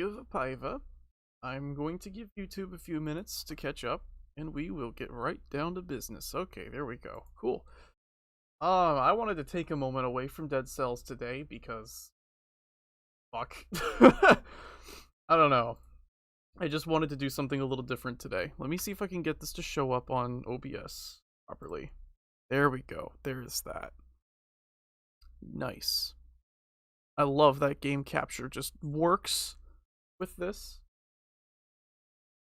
Paiva. I'm going to give YouTube a few minutes to catch up, and we will get right down to business. Okay, there we go. Cool. I wanted to take a moment away from Dead Cells today because fuck. I don't know. I just wanted to do something a little different today. Let me see if I can get this to show up on OBS properly. There we go. There's that. Nice. I love that game capture just works with this.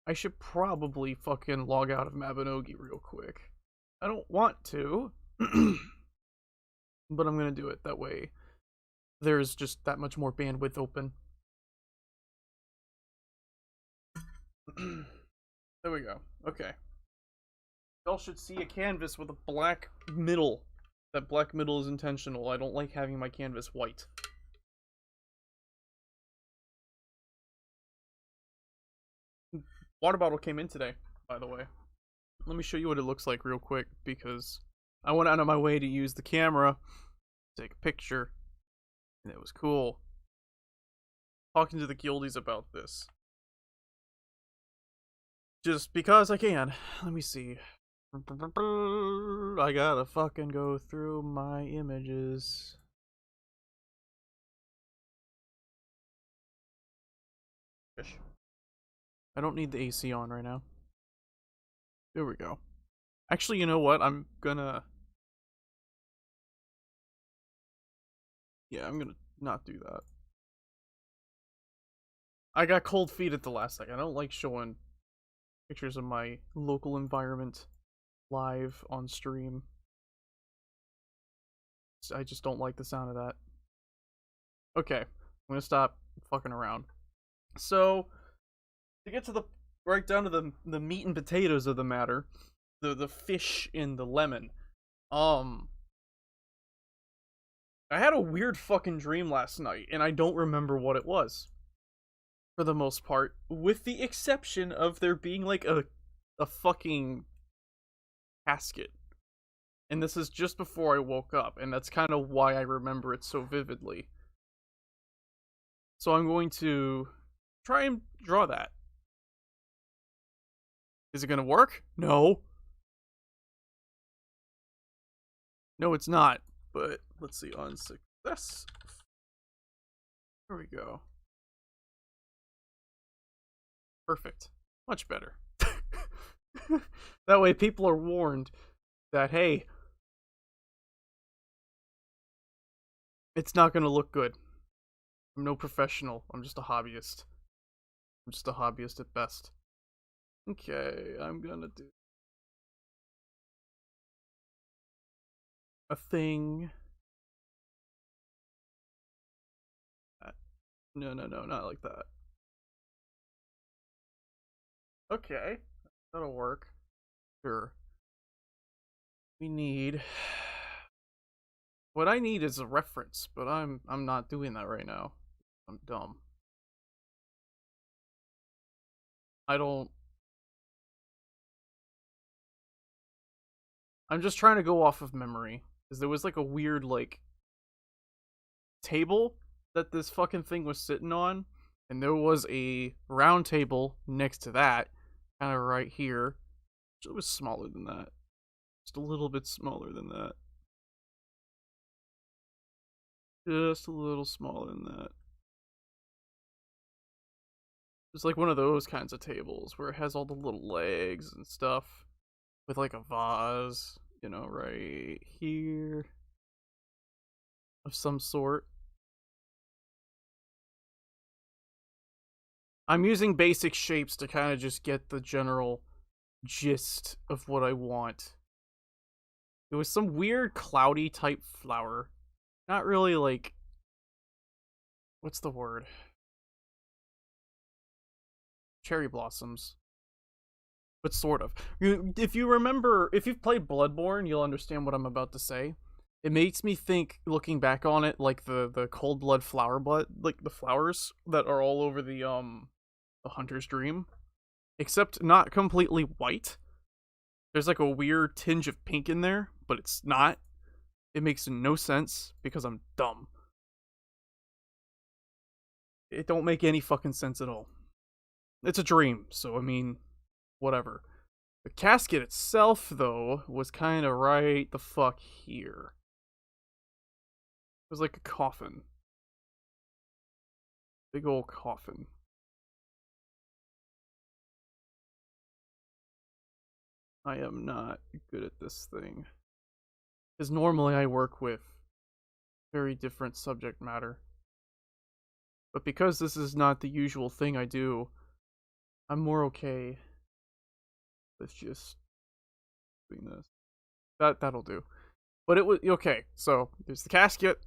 I should probably fucking log out of Mabinogi real quick. I don't want to, but I'm gonna do it. That way there's just that much more bandwidth open. There we go. Okay. Y'all should see a canvas with a black middle. That black middle is intentional. I don't like having my canvas white. Water bottle came in today, by the way. Let me show you what it looks like real quick, because I went out of my way to use the camera to take a picture, and it was cool. Talking to the guildies about this. Just because I can. Let me see. I gotta fucking go through my images. I don't need the AC on right now. There we go. Actually, you know what? I'm gonna not do that. I got cold feet at the last second. I don't like showing pictures of my local environment live on stream. I just don't like the sound of that. Okay, I'm gonna stop fucking around. So, to get to the right down to the meat and potatoes of the matter, the fish in the lemon. I had a weird fucking dream last night, and I don't remember what it was. For the most part, with the exception of there being like a fucking casket. And this is just before I woke up, and that's kind of why I remember it so vividly. So I'm going to try and draw that. Is it gonna work? No. No, it's not. But let's see, unsuccess. There we go. Perfect. Much better. That way people are warned that, hey, it's not gonna look good. I'm no professional. I'm just a hobbyist. I'm just a hobbyist at best. Okay, I'm gonna do a thing. No, not like that. Okay, that'll work. Sure. We need. What I need is a reference, but I'm not doing that right now. I'm dumb. I don't. I'm just trying to go off of memory, because there was like a weird like table that this fucking thing was sitting on, and there was a round table next to that, kind of right here. It was smaller than that. Just a little bit smaller than that. Just a little smaller than that. It's like one of those kinds of tables where it has all the little legs and stuff. With like a vase, you know, right here. Of some sort. I'm using basic shapes to kind of just get the general gist of what I want. It was some weird cloudy type flower. Not really like... What's the word? Cherry blossoms. But sort of. If you remember, if you've played Bloodborne, you'll understand what I'm about to say. It makes me think, looking back on it, like the cold blood flower blood, like the flowers that are all over the Hunter's Dream. Except not completely white. There's like a weird tinge of pink in there, but it's not. It makes no sense because I'm dumb. It don't make any fucking sense at all. It's a dream, so I mean, whatever. The casket itself, though, was kind of right the fuck here. It was like a coffin. Big old coffin. I am not good at this thing. Because normally I work with very different subject matter. But because this is not the usual thing I do, I'm more okay with just doing this. That'll do. But it was okay. So there's the casket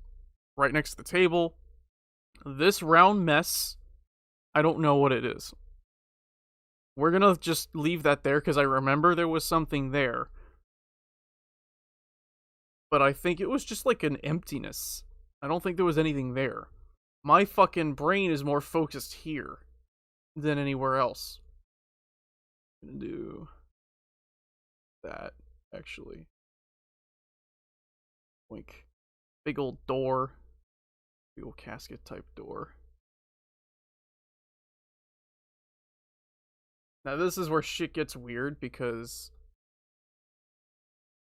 right next to the table. This round mess, I don't know what it is. We're gonna just leave that there because I remember there was something there. But I think it was just like an emptiness. I don't think there was anything there. My fucking brain is more focused here than anywhere else. I'm gonna do that, actually. Wink. Big old door. Big old casket type door. Now this is where shit gets weird because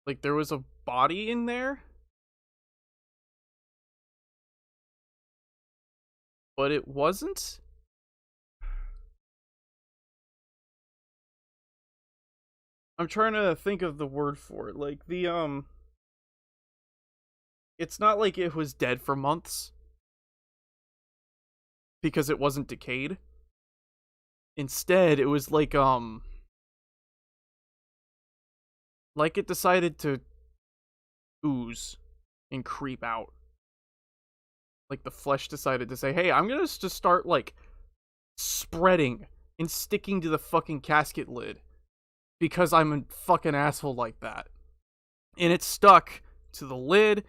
like there was a body in there, but it wasn't. I'm trying to think of the word for it. Like it's not like it was dead for months because it wasn't decayed. Instead, it was like it decided to ooze and creep out. Like the flesh decided to say, "Hey, I'm going to just start like spreading and sticking to the fucking casket lid because I'm a fucking asshole like that." And it stuck to the lid,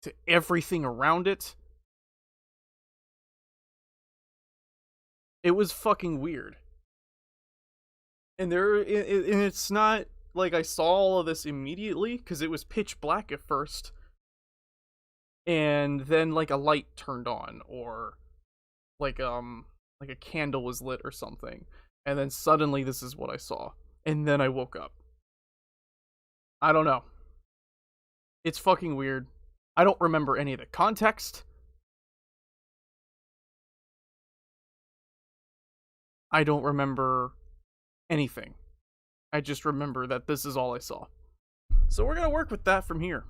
to everything around it. It was fucking weird. And it's not like I saw all of this immediately because it was pitch black at first. And then like a light turned on or like a candle was lit or something. And then suddenly this is what I saw. And then I woke up. I don't know. It's fucking weird. I don't remember any of the context. I don't remember anything. I just remember that this is all I saw. So we're going to work with that from here.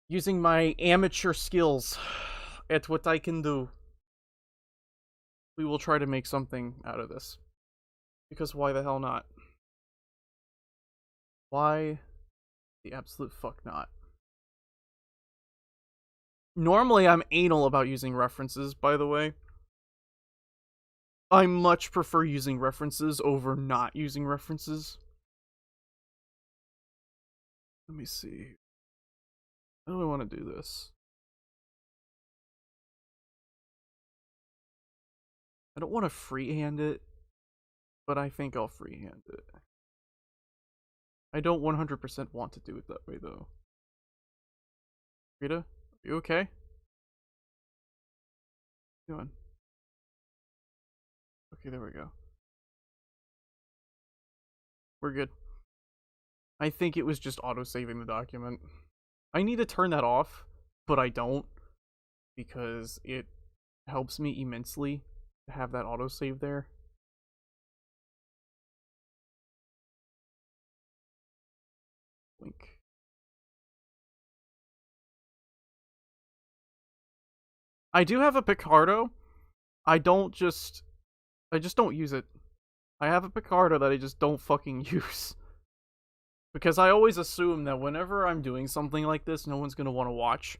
Using my amateur skills at what I can do, we will try to make something out of this. Because why the hell not? Why the absolute fuck not? Normally I'm anal about using references, by the way. I much prefer using references over not using references. Let me see. How do I want to do this? I don't want to freehand it, but I think I'll freehand it. I don't 100% want to do it that way, though. Rita, are you okay? What are you doing? Okay, there we go. We're good. I think it was just auto-saving the document. I need to turn that off, but I don't, because it helps me immensely to have that autosave there. Link. I do have a Picardo. I just don't use it. I have a Picardo that I just don't fucking use. Because I always assume that whenever I'm doing something like this, no one's gonna want to watch.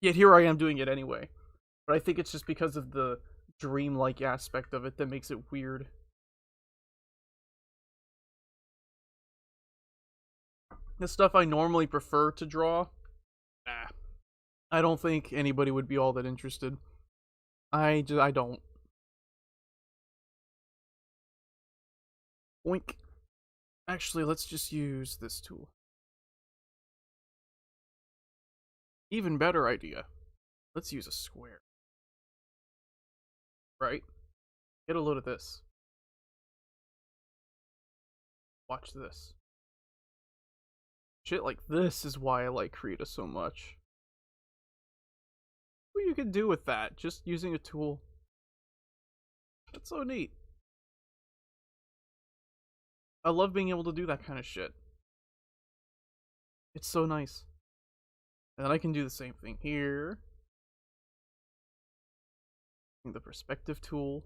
Yet here I am doing it anyway. But I think it's just because of the dreamlike aspect of it that makes it weird. The stuff I normally prefer to draw, I don't think anybody would be all that interested. I don't. Oink. Actually, let's just use this tool. Even better idea. Let's use a square. right? Get a load of this. Watch this. Shit like this is why I like Krita so much. What you can do with that, just using a tool. That's so neat. I love being able to do that kind of shit. It's so nice. And then I can do the same thing here. The perspective tool.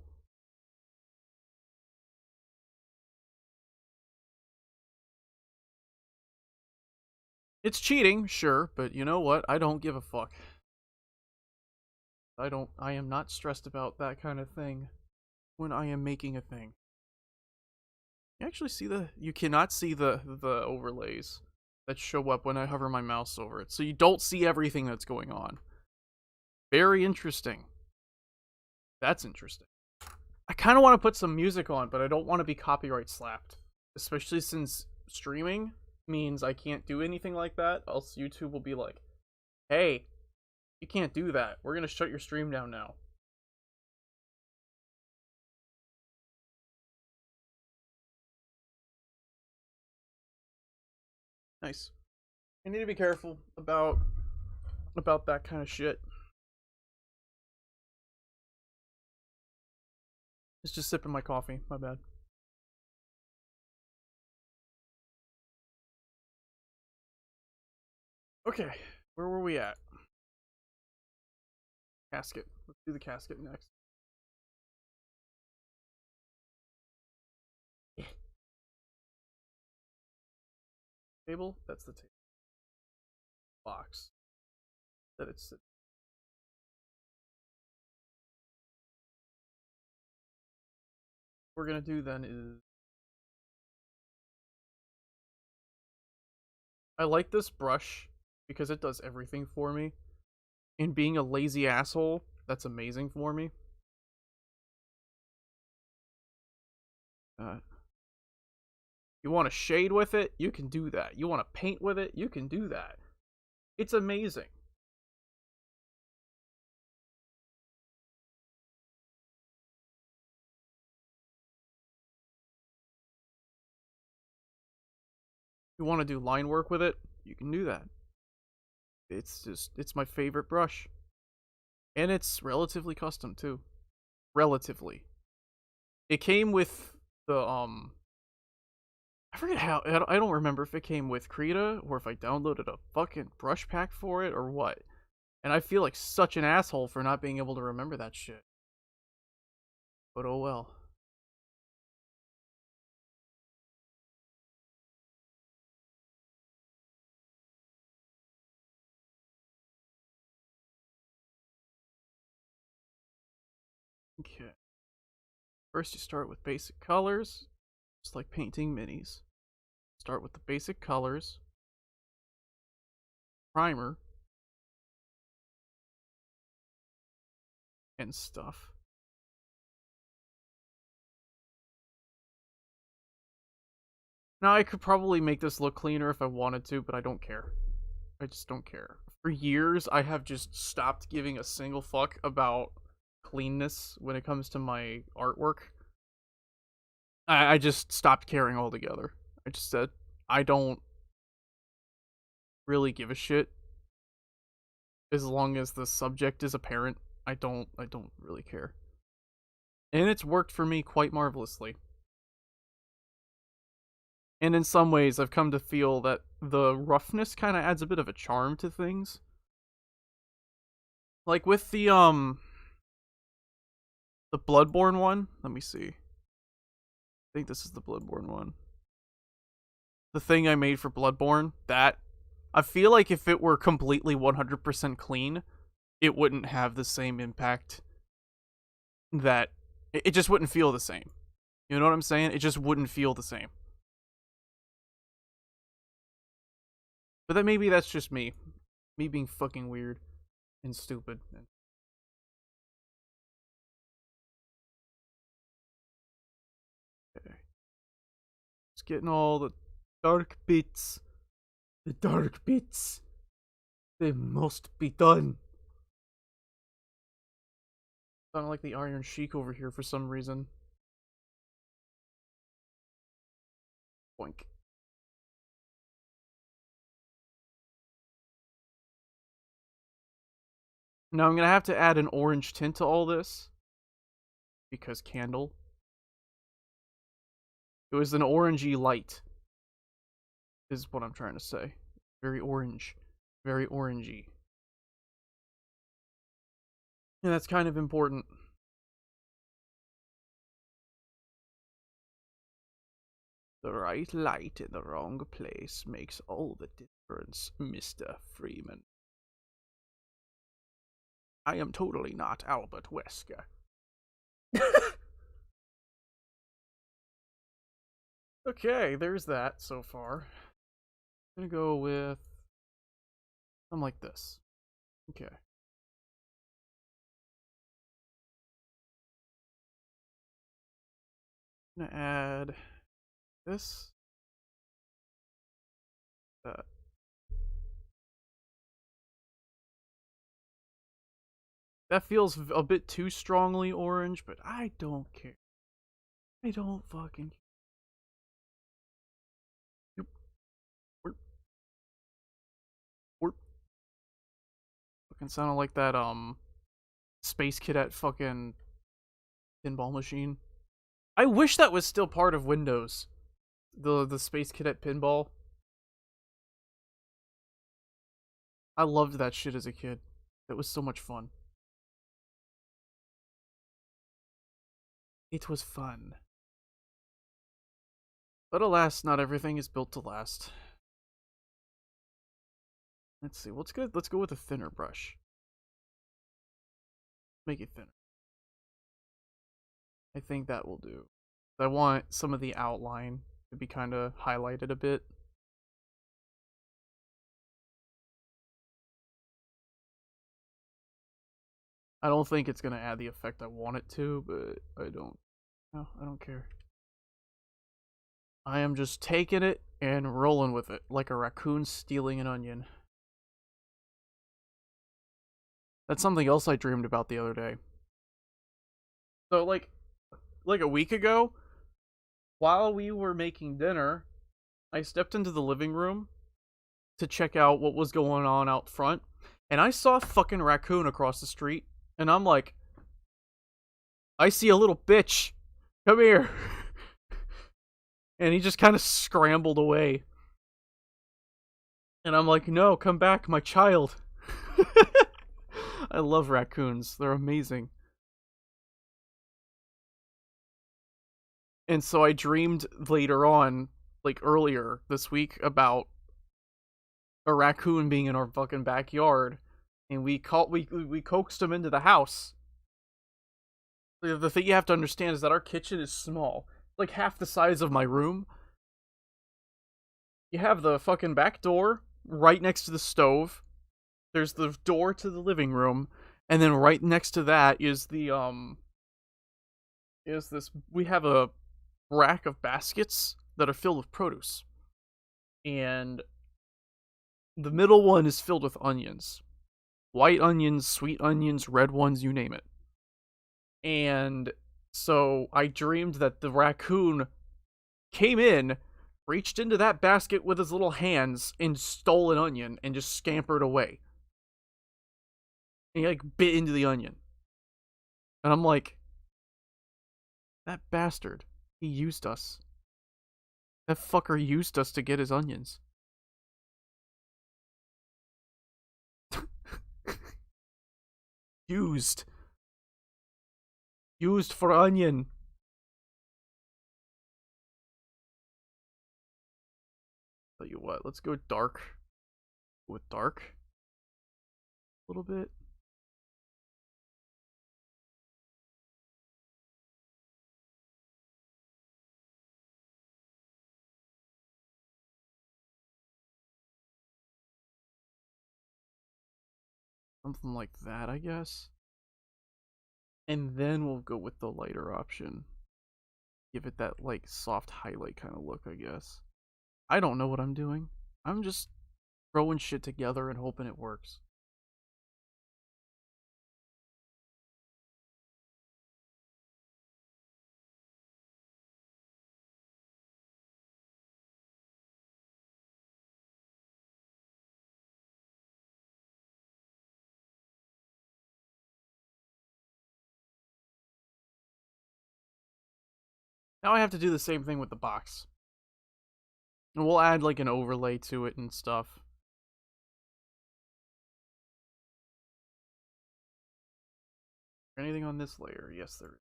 It's cheating, sure, but you know what? I don't give a fuck. I am not stressed about that kind of thing when I am making a thing. You actually see you cannot see the overlays that show up when I hover my mouse over it. So you don't see everything that's going on. Very interesting. That's interesting. I kind of want to put some music on, but I don't want to be copyright slapped. Especially since streaming means I can't do anything like that, else YouTube will be like, hey, you can't do that. We're going to shut your stream down now. Nice. I need to be careful about that kind of shit. It's just sipping my coffee. My bad. Okay, where were we at? Casket. Let's do the casket next. Table? That's the table. Box. That it's. What we're gonna do then is. I like this brush because it does everything for me. And being a lazy asshole, that's amazing for me. You want to shade with it? You can do that. You want to paint with it? You can do that. It's amazing. You want to do line work with it? You can do that. It's my favorite brush. And it's relatively custom too. Relatively. It came with the I forget how. I don't remember if it came with Krita or if I downloaded a fucking brush pack for it or what. And I feel like such an asshole for not being able to remember that shit. But oh well. Okay. First you start with basic colors, just like painting minis. Start with the basic colors. Primer. And stuff. Now I could probably make this look cleaner if I wanted to, but I don't care. I just don't care. For years, I have just stopped giving a single fuck about cleanness when it comes to my artwork. I just stopped caring altogether. I just said, I don't really give a shit as long as the subject is apparent. I don't really care. And it's worked for me quite marvelously. And in some ways, I've come to feel that the roughness kind of adds a bit of a charm to things. Like with the Bloodborne one. Let me see. I think this is the Bloodborne one. The thing I made for Bloodborne, that I feel like if it were completely 100% clean, it wouldn't have the same impact. That it just wouldn't feel the same. You know what I'm saying? It just wouldn't feel the same. But then maybe that's just me being fucking weird and stupid. Okay. Just getting all the dark bits. The dark bits. They must be done. Sounded like the Iron Sheik over here for some reason. Boink. Now I'm gonna have to add an orange tint to all this. Because candle. It was an orangey light. Is what I'm trying to say. Very orange. Very orangey. And that's kind of important. The right light in the wrong place makes all the difference, Mr. Freeman. I am totally not Albert Wesker. Okay, there's that so far. I'm gonna go with something like this. Okay. I'm gonna add this. That. That feels a bit too strongly orange, but I don't care. I don't fucking care. Warp. Warp. Fucking sounded like that, Space Cadet fucking pinball machine. I wish that was still part of Windows. The Space Cadet pinball. I loved that shit as a kid. It was so much fun. It was fun. But alas, not everything is built to last. Let's see, what's good? Let's go with a thinner brush. Make it thinner. I think that will do. I want some of the outline to be kind of highlighted a bit. I don't think it's going to add the effect I want it to, but I don't care. I am just taking it and rolling with it like a raccoon stealing an onion. That's something else I dreamed about the other day. So like a week ago, while we were making dinner, I stepped into the living room to check out what was going on out front, and I saw a fucking raccoon across the street, and I'm like, I see a little bitch. Come here. And he just kind of scrambled away. And I'm like, no, come back, my child. I love raccoons. They're amazing. And so I dreamed later on, like earlier this week, about a raccoon being in our fucking backyard, and we coaxed him into the house. The thing you have to understand is that our kitchen is small, like half the size of my room. You have the fucking back door right next to the stove. There's the door to the living room, and then right next to that is the we have a rack of baskets that are filled with produce. And the middle one is filled with onions. White onions, sweet onions, red ones, you name it. And so I dreamed that the raccoon came in, reached into that basket with his little hands, and stole an onion and just scampered away. And he like bit into the onion. And I'm like, that bastard, he used us. That fucker used us to get his onions. Used. Used for onion. Tell you what, let's go dark. With dark. A little bit. Something like that, I guess. And then we'll go with the lighter option. Give it that, like, soft highlight kind of look, I guess. I don't know what I'm doing. I'm just throwing shit together and hoping it works. Now I have to do the same thing with the box. And we'll add like an overlay to it and stuff. Anything on this layer? Yes, there is.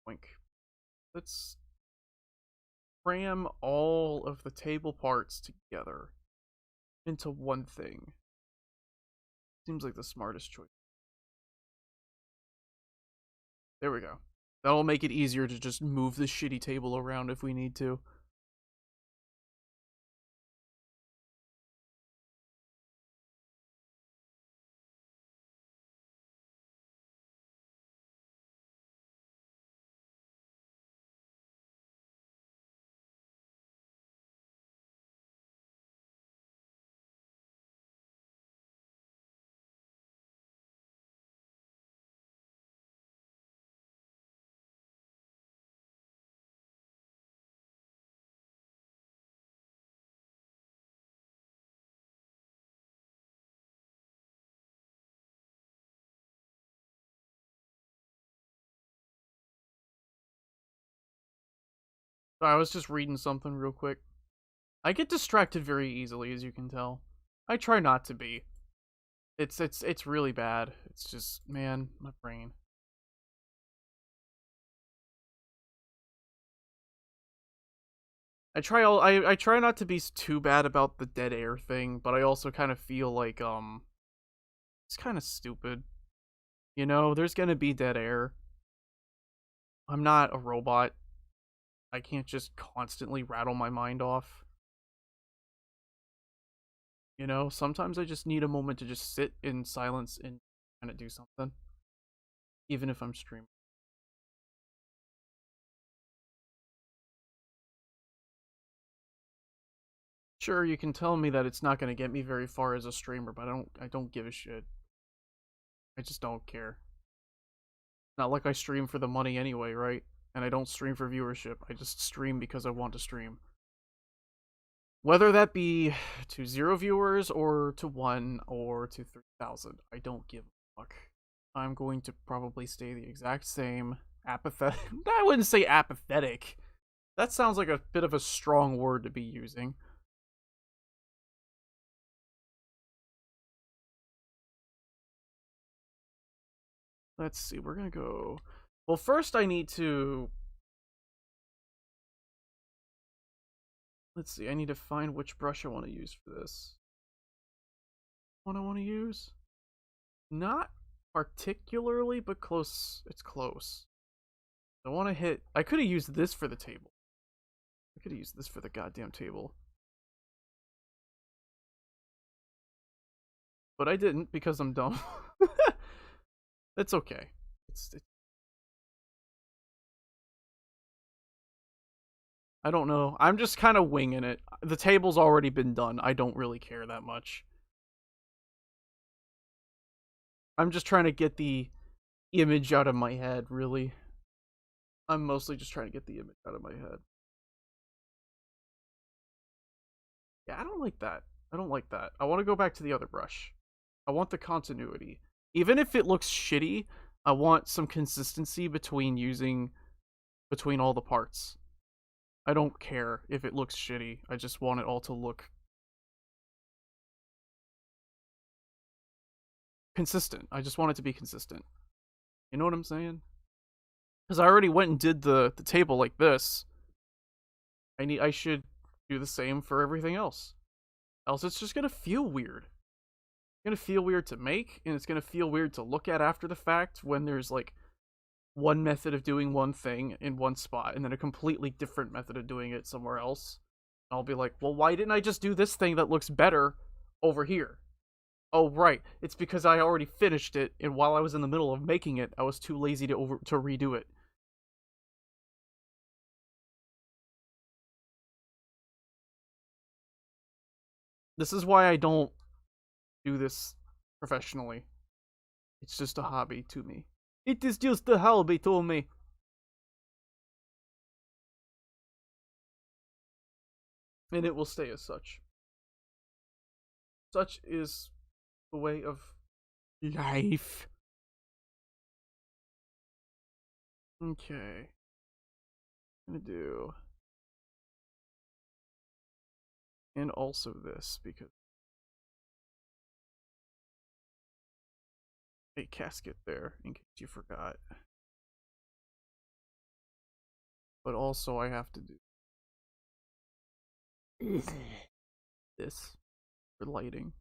Wink. Let's cram all of the table parts together into one thing. Seems like the smartest choice. There we go. That'll make it easier to just move the shitty table around if we need to. I was just reading something real quick. I get distracted very easily, as you can tell. I try not to be. It's really bad. It's just, man, my brain. I try not to be too bad about the dead air thing, but I also kind of feel like it's kind of stupid. You know, there's gonna be dead air. I'm not a robot. I can't just constantly rattle my mind off. You know, sometimes I just need a moment to just sit in silence and kind of do something, even if I'm streaming. Sure, you can tell me that it's not going to get me very far as a streamer, but I don't give a shit. I just don't care. Not like I stream for the money anyway, right? And I don't stream for viewership. I just stream because I want to stream. Whether that be to 0 viewers or to 1 or to 3,000, I don't give a fuck. I'm going to probably stay the exact same. Apathetic. I wouldn't say apathetic. That sounds like a bit of a strong word to be using. Let's see, we're gonna go. Well, first I need to. Let's see, I need to find which brush I want to use for this. What I want to use? Not particularly, but close. It's close. I want to hit. I could have used this for the table. I could have used this for the goddamn table. But I didn't because I'm dumb. It's okay. It's I don't know. I'm just kind of winging it. The table's already been done. I don't really care that much. I'm just trying to get the image out of my head, really. I'm mostly just trying to get the image out of my head. Yeah, I don't like that. I don't like that. I want to go back to the other brush. I want the continuity. Even if it looks shitty, I want some consistency between all the parts. I don't care if it looks shitty. I just want it all to look consistent. I just want it to be consistent. You know what I'm saying? Because I already went and did the table like this. I should do the same for everything else. Else it's just gonna feel weird. It's gonna feel weird to make, and it's gonna feel weird to look at after the fact when there's like one method of doing one thing in one spot and then a completely different method of doing it somewhere else. I'll be like, well, why didn't I just do this thing that looks better over here? Oh, right. It's because I already finished it, and while I was in the middle of making it, I was too lazy to redo it. This is why I don't do this professionally. It's just a hobby to me. It is just a hobby to me. And it will stay as such. Such is the way of life. Okay. I'm gonna do. And also this, because a casket there, in case you forgot. But also I have to do this for lighting.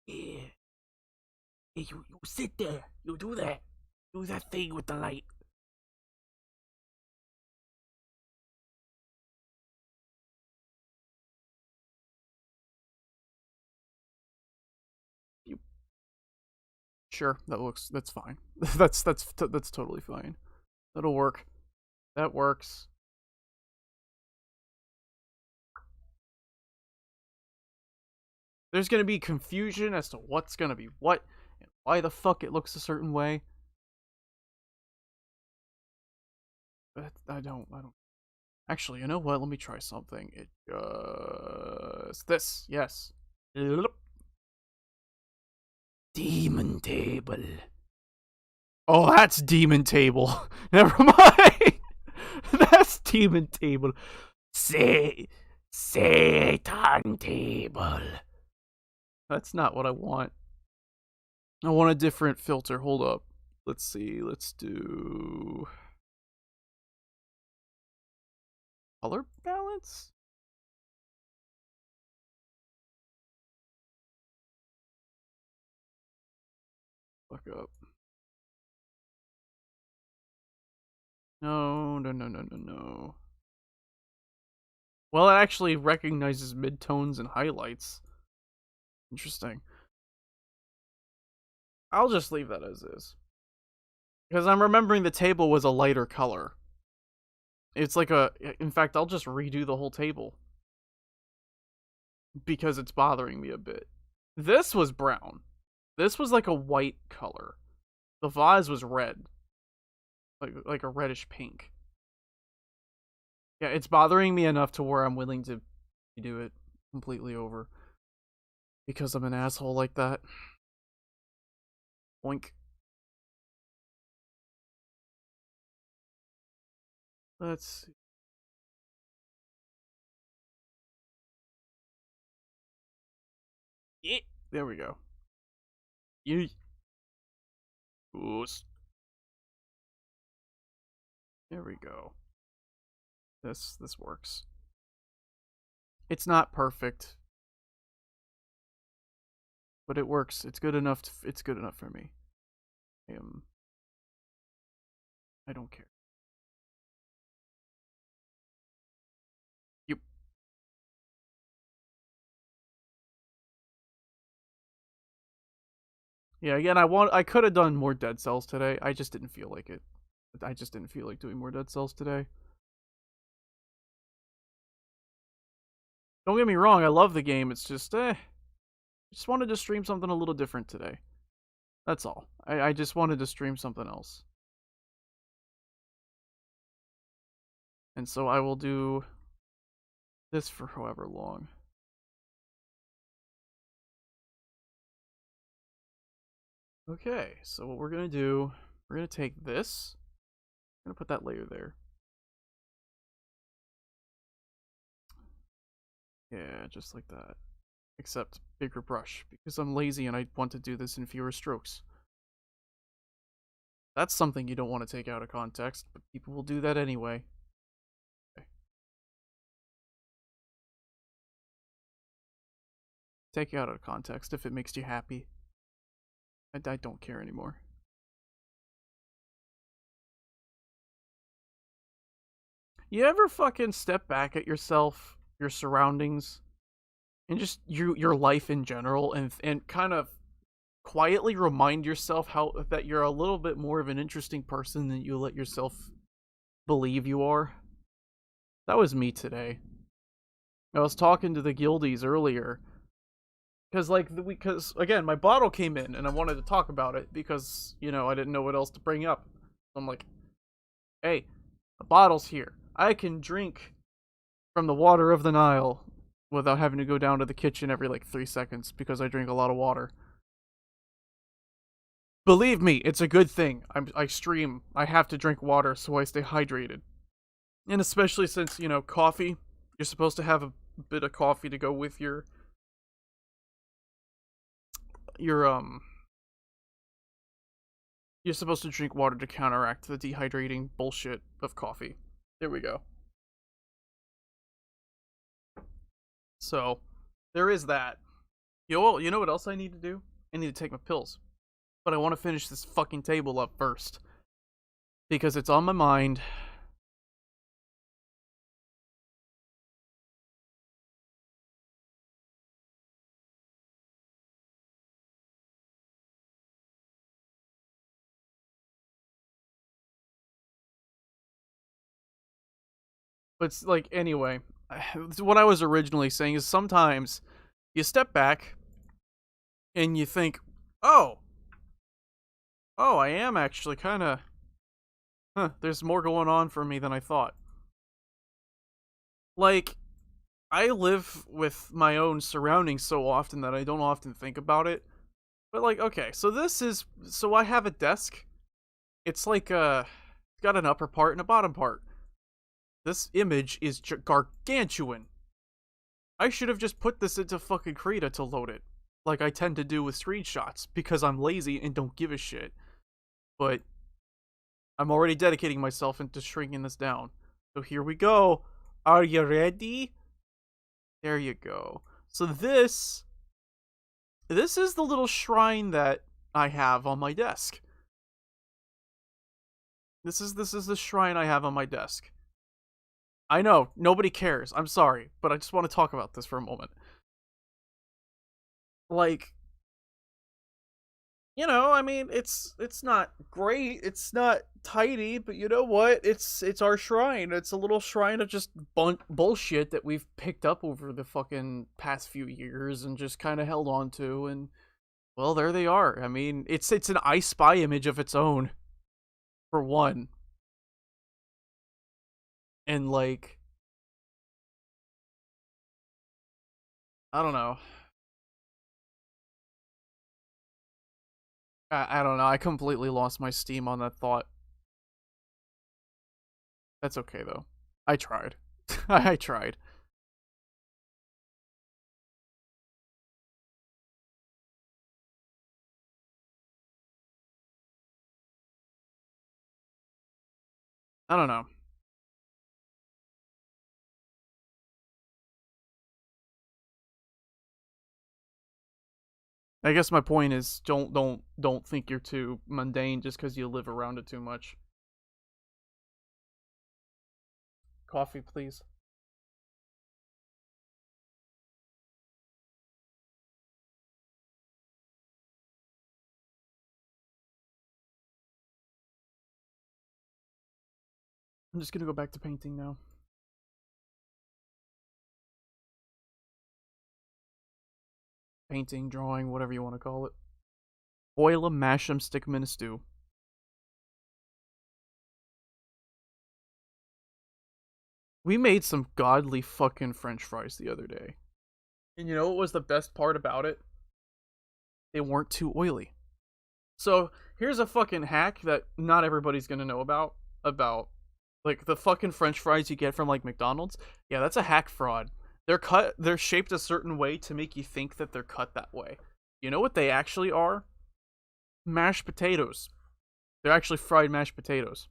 Yeah. Hey, you sit there. You do that. Do that thing with the light. You sure? That's fine. That's totally fine. That'll work. That works. There's gonna be confusion as to what's gonna be what and why the fuck it looks a certain way. But I don't. Actually, you know what? Let me try something. It this. Yes. Demon table. Oh, that's demon table. Never mind. That's demon table. Satan table. That's not what I want. I want a different filter. Hold up. Let's see. Let's do color balance. Fuck up. No. Well, it actually recognizes midtones and highlights. Interesting. I'll just leave that as is. Because I'm remembering the table was a lighter color. It's like a. In fact, I'll just redo the whole table. Because it's bothering me a bit. This was brown. This was like a white color. The vase was red. Like a reddish pink. Yeah, it's bothering me enough to where I'm willing to do it completely over. Because I'm an asshole like that. Oink. Let's see. Yeah, there we go. Yeet. Oos. There we go. This works. It's not perfect, but it works. It's good enough. It's good enough for me. I don't care. Yep. Yeah. Again, I could have done more Dead Cells today. I just didn't feel like it. I just didn't feel like doing more Dead Cells today. Don't get me wrong. I love the game. It's just I just wanted to stream something a little different today. That's all. I just wanted to stream something else. And so I will do this for however long. Okay, so what we're going to do, we're going to take this. I'm going to put that layer there. Yeah, just like that. Except bigger brush, because I'm lazy and I want to do this in fewer strokes. That's something you don't want to take out of context, but people will do that anyway. Okay. Take it out of context if it makes you happy. I don't care anymore. You ever fucking step back at yourself, your surroundings, and just your life in general, and kind of quietly remind yourself how that you're a little bit more of an interesting person than you let yourself believe you are? That was me today. I was talking to the guildies earlier because again my bottle came in and I wanted to talk about it because I didn't know what else to bring up. I'm like, hey, the bottle's here. I can drink from the water of the Nile. without having to go down to the kitchen every like 3 seconds because I drink a lot of water. Believe me, it's a good thing. I stream. I have to drink water so I stay hydrated. And especially since, coffee, you're supposed to have a bit of coffee to go with your you're supposed to drink water to counteract the dehydrating bullshit of coffee. There we go. So, there is that. You know what else I need to do? I need to take my pills. But I want to finish this fucking table up first. Because it's on my mind. But it's like, anyway, what I was originally saying is sometimes you step back and you think, oh, I am actually kind of, there's more going on for me than I thought. Like, I live with my own surroundings so often that I don't often think about it. But like, okay, so I have a desk. It's like, it's got an upper part and a bottom part. This image is gargantuan. I should have just put this into fucking Krita to load it, like I tend to do with screenshots, because I'm lazy and don't give a shit. But I'm already dedicating myself into shrinking this down. So here we go. Are you ready? There you go. So this is the little shrine that I have on my desk. This is the shrine I have on my desk. I know, nobody cares. I'm sorry, but I just want to talk about this for a moment. Like, I mean, it's not great, it's not tidy, but you know what? It's our shrine. It's a little shrine of just bullshit that we've picked up over the fucking past few years and just kind of held on to, and well, there they are. I mean, it's an I Spy image of its own, for one. And like, I don't know. I don't know. I completely lost my steam on that thought. That's okay though. I tried. I tried. I don't know. I guess my point is don't think you're too mundane just because you live around it too much. Coffee, please. I'm just gonna go back to painting now. Painting, drawing, whatever you want to call it. Boil 'em, mash 'em, stick 'em in a stew. We made some godly fucking French fries the other day. And you know what was the best part about it? They weren't too oily. So here's a fucking hack that not everybody's gonna know about like the fucking French fries you get from like McDonald's. Yeah, that's a hack fraud. They're shaped a certain way to make you think that they're cut that way. You know what they actually are? Mashed potatoes. They're actually fried mashed potatoes.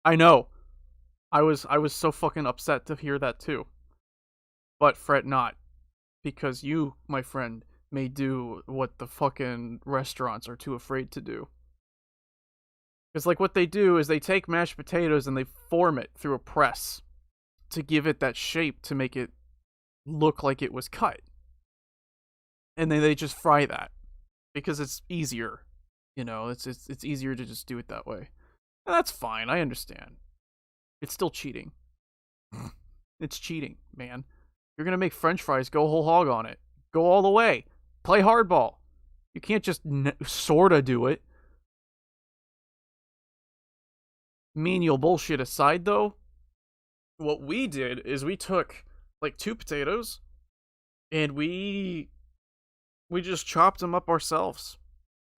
I know. I was so fucking upset to hear that too. But fret not, because you, my friend, may do what the fucking restaurants are too afraid to do. Because, like, what they do is they take mashed potatoes and they form it through a press to give it that shape to make it look like it was cut. And then they just fry that because it's easier. It's easier to just do it that way. And that's fine. I understand. It's still cheating. It's cheating, man. You're gonna make French fries, go whole hog on it. Go all the way. Play hardball. You can't just sorta do it. Menial bullshit aside, though, What we did is we took like two potatoes and we just chopped them up ourselves,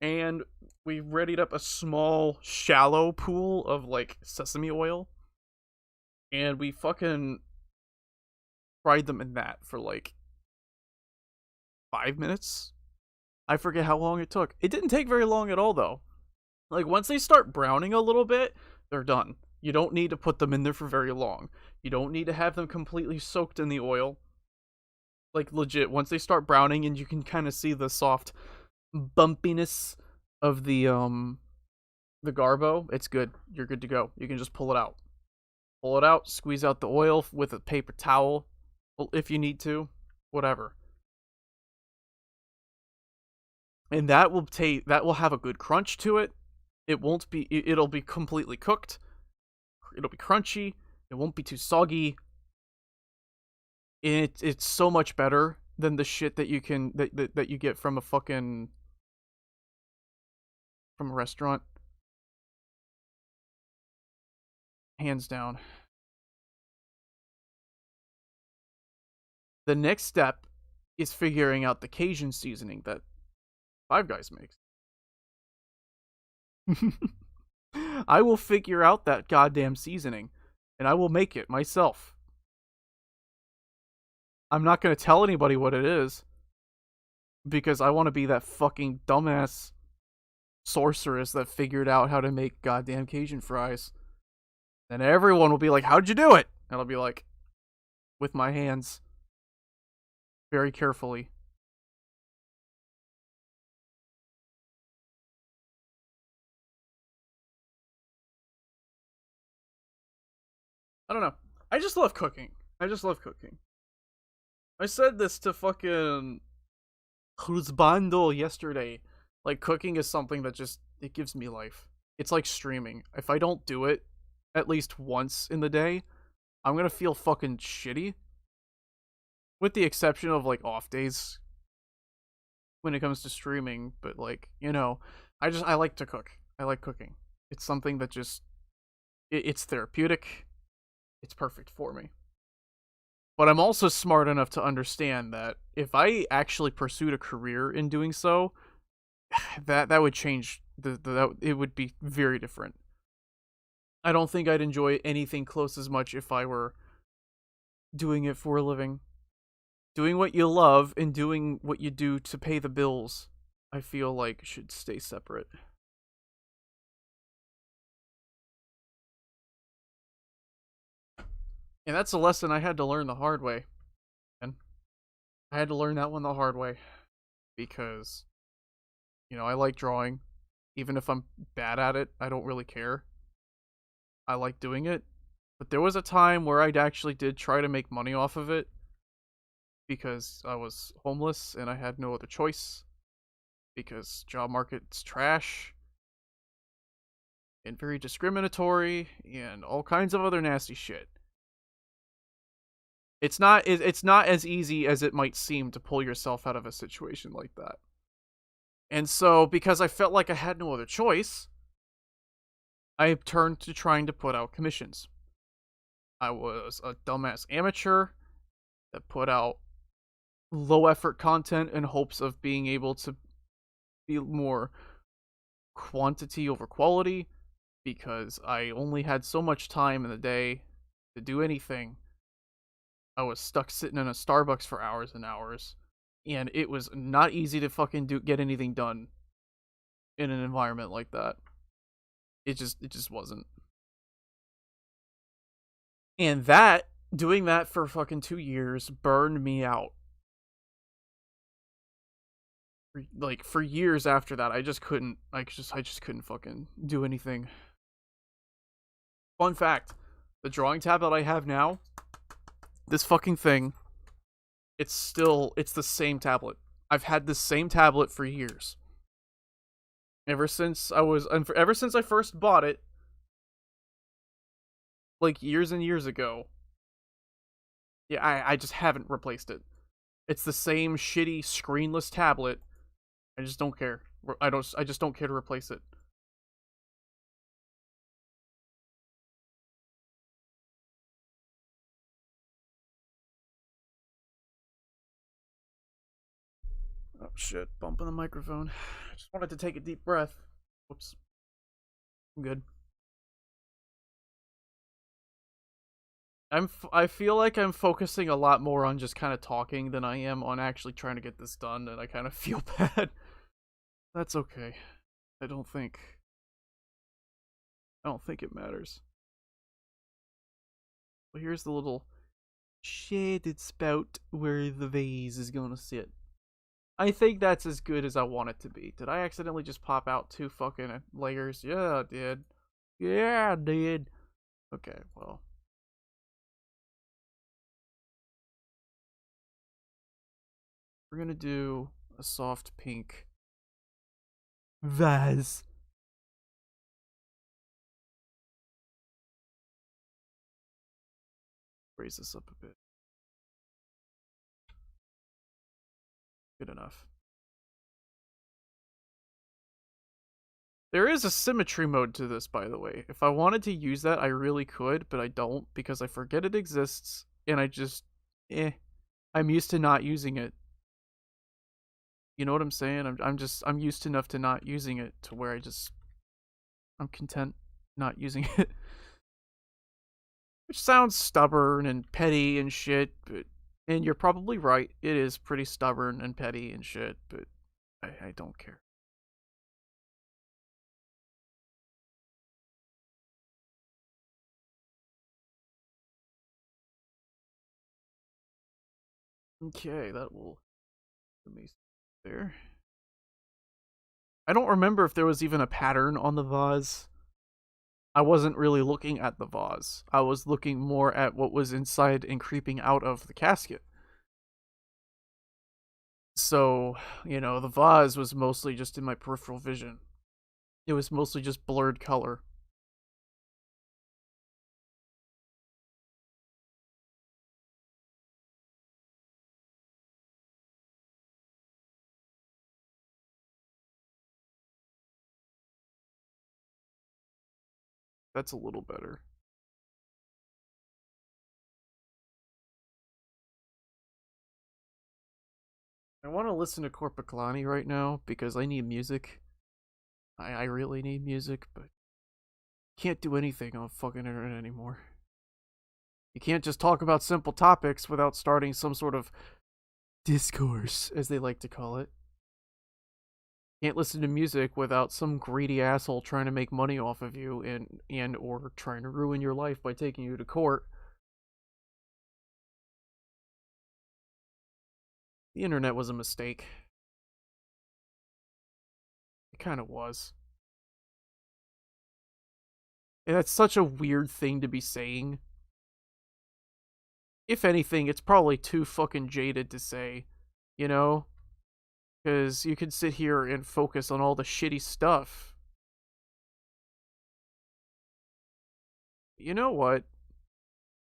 and we readied up a small shallow pool of like sesame oil, and we fucking fried them in that for like 5 minutes. I forget how long it took. It didn't take very long at all though. Like once they start browning a little bit, they're done. You don't need to put them in there for very long. You don't need to have them completely soaked in the oil. Like legit, once they start browning and you can kind of see the soft bumpiness of the garbo, it's good. You're good to go. You can just pull it out. Pull it out, squeeze out the oil with a paper towel if you need to, whatever. And that will have a good crunch to it. It won't be it'll be completely cooked. It'll be crunchy. It won't be too soggy. It's so much better than the shit that you can that you get from a fucking from a restaurant. Hands down. The next step is figuring out the Cajun seasoning that Five Guys makes. I will figure out that goddamn seasoning, and I will make it myself. I'm not going to tell anybody what it is, because I want to be that fucking dumbass sorceress that figured out how to make goddamn Cajun fries. And everyone will be like, how'd you do it? And I'll be like, with my hands. Very carefully. I don't know. I just love cooking. I just love cooking. I said this to fucking Husbando yesterday. Like, cooking is something that just, it gives me life. It's like streaming. If I don't do it at least once in the day, I'm gonna feel fucking shitty. With the exception of, like, off days when it comes to streaming. But, like, you know, I like to cook. I like cooking. It's something that just, it's therapeutic. It's perfect for me. But I'm also smart enough to understand that if I actually pursued a career in doing so, that would change it would be very different. I don't think I'd enjoy anything close as much if I were doing it for a living. Doing what you love and doing what you do to pay the bills, I feel like should stay separate. And that's a lesson I had to learn the hard way. And I had to learn that one the hard way because I like drawing. Even if I'm bad at it, I don't really care. I like doing it. But there was a time where I actually did try to make money off of it because I was homeless and I had no other choice because job market's trash and very discriminatory and all kinds of other nasty shit. It's not as easy as it might seem to pull yourself out of a situation like that. And so, because I felt like I had no other choice, I turned to trying to put out commissions. I was a dumbass amateur that put out low effort content in hopes of being able to be more quantity over quality because I only had so much time in the day to do anything. I was stuck sitting in a Starbucks for hours and hours, and it was not easy to fucking get anything done in an environment like that. It just wasn't. And doing that for fucking 2 years burned me out. Like, for years after that, I just couldn't fucking do anything. Fun fact, the drawing tablet I have now, this fucking thing, it's the same tablet. I've had this same tablet for years. Ever since I first bought it, like years and years ago. Yeah, I just haven't replaced it. It's the same shitty screenless tablet. I just don't care. I just don't care to replace it. Oh shit, bumping the microphone. I just wanted to take a deep breath. Whoops. I'm good. I feel like I'm focusing a lot more on just kind of talking than I am on actually trying to get this done, and I kind of feel bad. That's okay. I don't think I don't think it matters. Well, here's the little shaded spout where the vase is gonna sit. I think that's as good as I want it to be. Did I accidentally just pop out 2 fucking layers? Yeah, I did. Yeah, I did. Okay, well. We're gonna do a soft pink vase. Raise this up a bit. Good enough. There is a symmetry mode to this, by the way. If I wanted to use that, I really could, but I don't because I forget it exists, and I just, I'm used to not using it. You know what I'm saying? I'm used enough to not using it to where I'm content not using it. Which sounds stubborn and petty and shit, but, and you're probably right. It is pretty stubborn and petty and shit, but I don't care. Okay, that will let me there. I don't remember if there was even a pattern on the vase. I wasn't really looking at the vase. I was looking more at what was inside and creeping out of the casket. So, the vase was mostly just in my peripheral vision. It was mostly just blurred color. That's a little better. I want to listen to Corpiclani right now because I need music. I really need music, but can't do anything on fucking internet anymore. You can't just talk about simple topics without starting some sort of discourse, as they like to call it. Can't listen to music without some greedy asshole trying to make money off of you and or trying to ruin your life by taking you to court. The internet was a mistake. It kind of was. And that's such a weird thing to be saying. If anything, it's probably too fucking jaded to say, you know? Because you could sit here and focus on all the shitty stuff. You know what?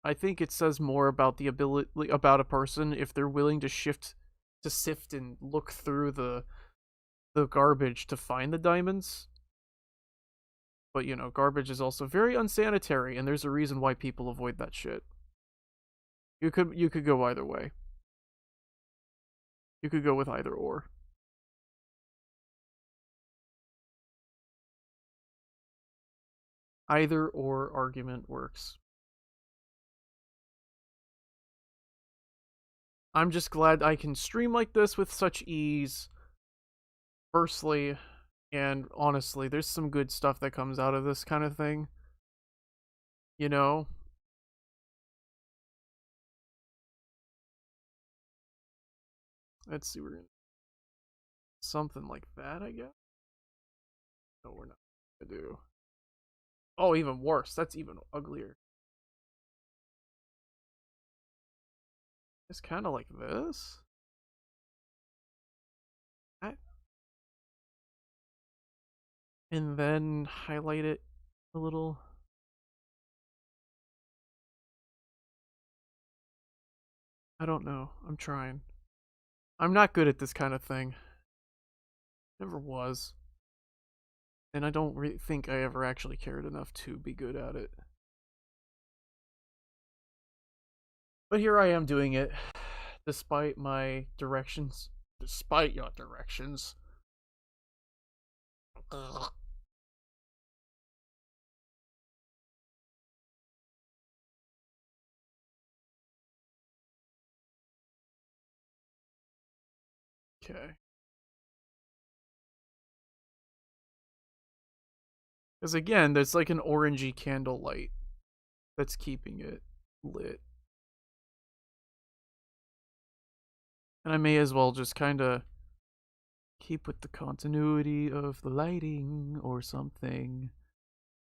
I think it says more about the ability about a person if they're willing to sift and look through the garbage to find the diamonds. But garbage is also very unsanitary, and there's a reason why people avoid that shit. You could go either way. You could go with either or. Either or argument works. I'm just glad I can stream like this with such ease. Firstly, and honestly, there's some good stuff that comes out of this kind of thing. You know? Let's see, we're gonna something like that, I guess. No, we're not gonna do. Oh, even worse. That's even uglier. It's kind of like this. And then highlight it a little. I don't know. I'm trying. I'm not good at this kind of thing. Never was. And I don't think I ever actually cared enough to be good at it. But here I am doing it, despite my directions. despite your directions. Okay. Because again, there's like an orangey candle light that's keeping it lit. And I may as well just kind of keep with the continuity of the lighting or something.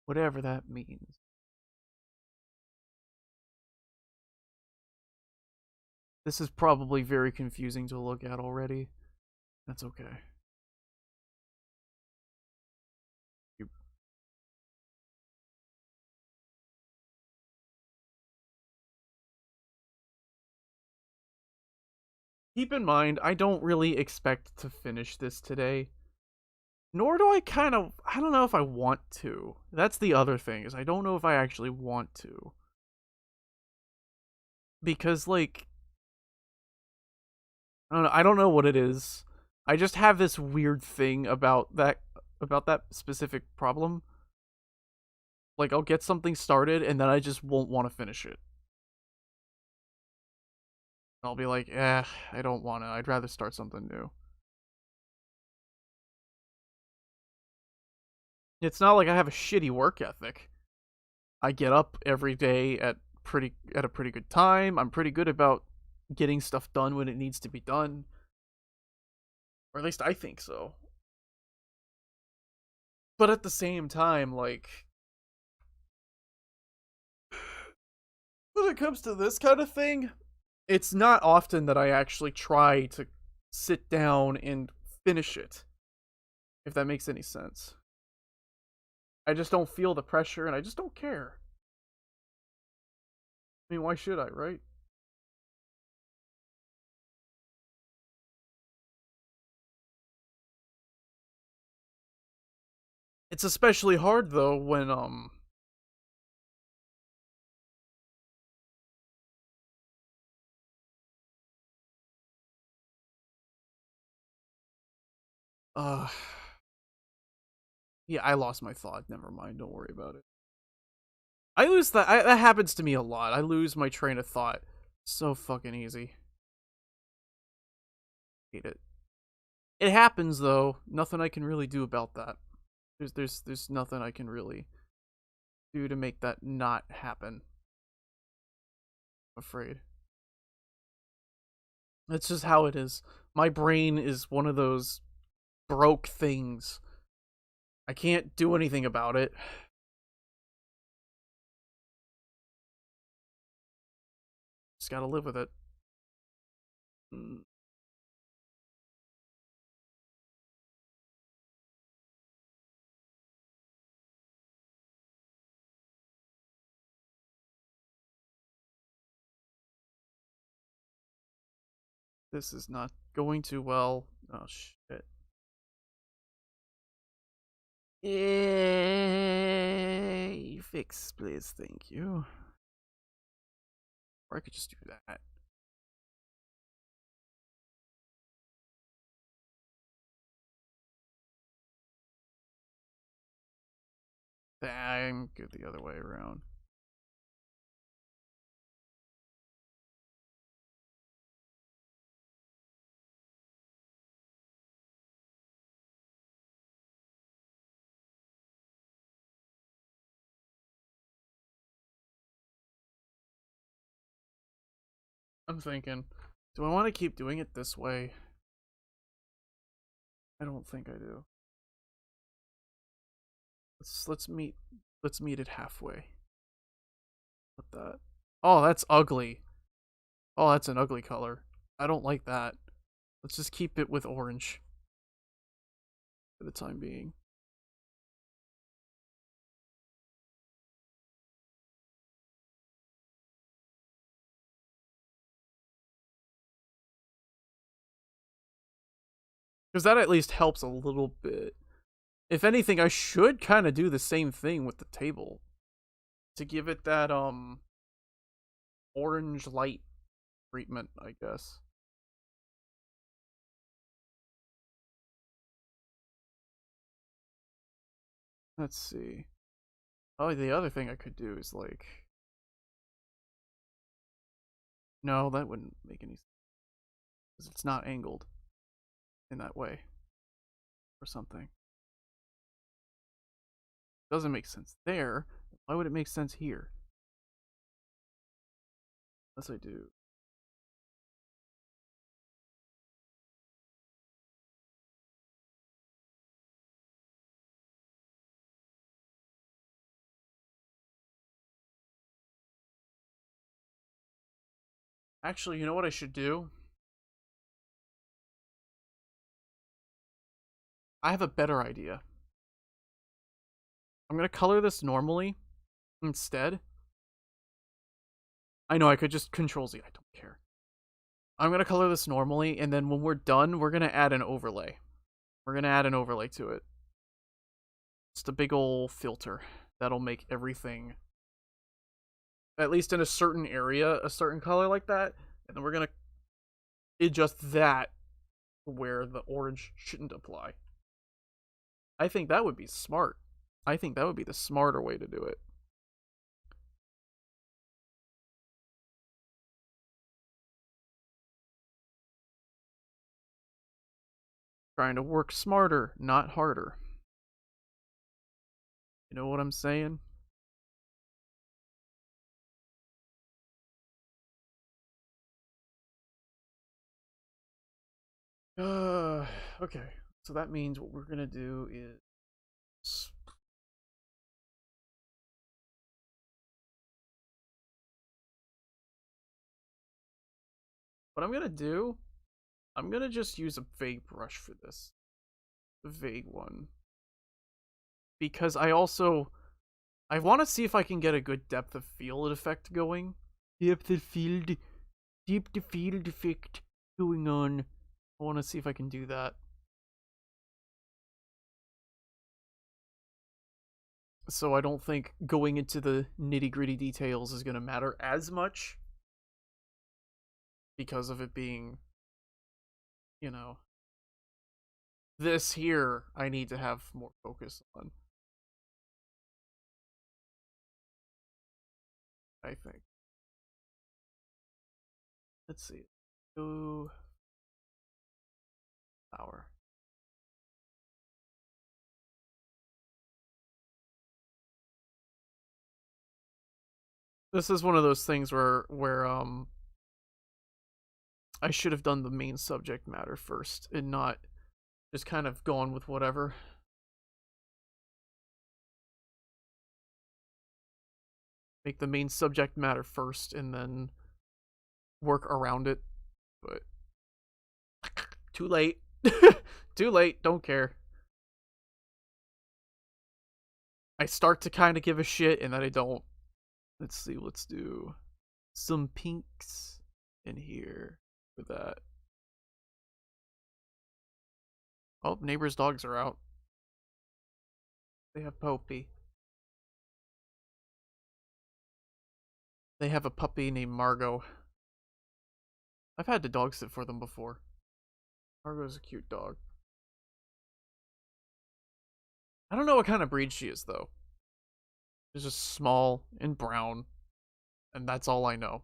Whatever that means. This is probably very confusing to look at already. That's okay. Keep in mind, I don't really expect to finish this today. Nor do I don't know if I want to. That's the other thing, is I don't know if I actually want to. Because, like, I don't know what it is. I just have this weird thing about that specific problem. Like, I'll get something started and then I just won't want to finish it. I'll be like, I don't want to. I'd rather start something new. It's not like I have a shitty work ethic. I get up every day at a pretty good time. I'm pretty good about getting stuff done when it needs to be done. Or at least I think so. But at the same time, like, when it comes to this kind of thing, it's not often that I actually try to sit down and finish it, if that makes any sense. I just don't feel the pressure and I just don't care. I mean, why should I, right? It's especially hard though when uh yeah, I lost my thought. Never mind, don't worry about it. I lose that happens to me a lot. I lose my train of thought so fucking easy. Hate it. It happens though. Nothing I can really do about that. There's nothing I can really do to make that not happen. I'm afraid. That's just how it is. My brain is one of those broke things. I can't do anything about it. Just gotta live with it. Mm. This is not going too well. Oh shit. Yay! Fix, please. Thank you. Or I could just do that. I'm good the other way around. I'm thinking, do I want to keep doing it this way? I don't think I do. Let's meet it halfway. With that. Oh, that's ugly. Oh, that's an ugly color. I don't like that. Let's just keep it with orange for the time being. Because that at least helps a little bit. If anything, I should kind of do the same thing with the table. To give it that, orange light treatment, I guess. Let's see. Oh, the other thing I could do is like... No, that wouldn't make any sense. Because it's not angled in that way. Or something. Doesn't make sense there. Why would it make sense here? Unless I do. Actually, you know what I should do? I have a better idea. I'm gonna color this normally instead. I know I could just Control Z. I don't care. I'm gonna color this normally, and then when we're done, we're gonna add an overlay. We're gonna add an overlay to it. It's the big ol' filter that'll make everything, at least in a certain area, a certain color like that. And then we're gonna adjust that where the orange shouldn't apply. I think that would be smart. I think that would be the smarter way to do it. Trying to work smarter, not harder. You know what I'm saying? Okay. So that means what we're gonna do is what I'm gonna do, I'm gonna just use a vague brush for this. A vague one. Because I want to see if I can get a good depth of field effect going. Depth of field effect going on. I want to see if I can do that. So I don't think going into the nitty-gritty details is going to matter as much. Because of it being, you know, this here I need to have more focus on. I think. Let's see. Go power. This is one of those things where I should have done the main subject matter first and not just kind of gone with whatever. Make the main subject matter first and then work around it. But too late. Too late, don't care. I start to kind of give a shit and then I don't. Let's see, let's do some pinks in here for that. Oh, neighbor's dogs are out. They have Popey. They have a puppy named Margot. I've had to dog sit for them before. Margot's a cute dog. I don't know what kind of breed she is, though. She's just small and brown, and that's all I know.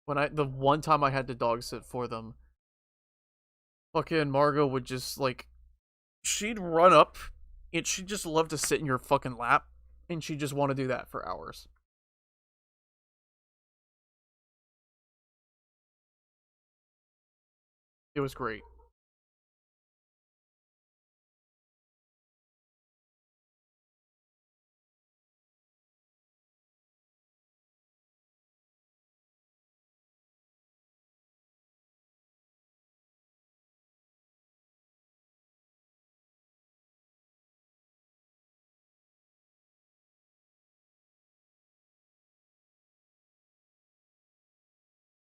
The one time I had to dog sit for them, fucking Margot would just, like, she'd run up, and she'd just love to sit in your fucking lap, and she'd just want to do that for hours. It was great.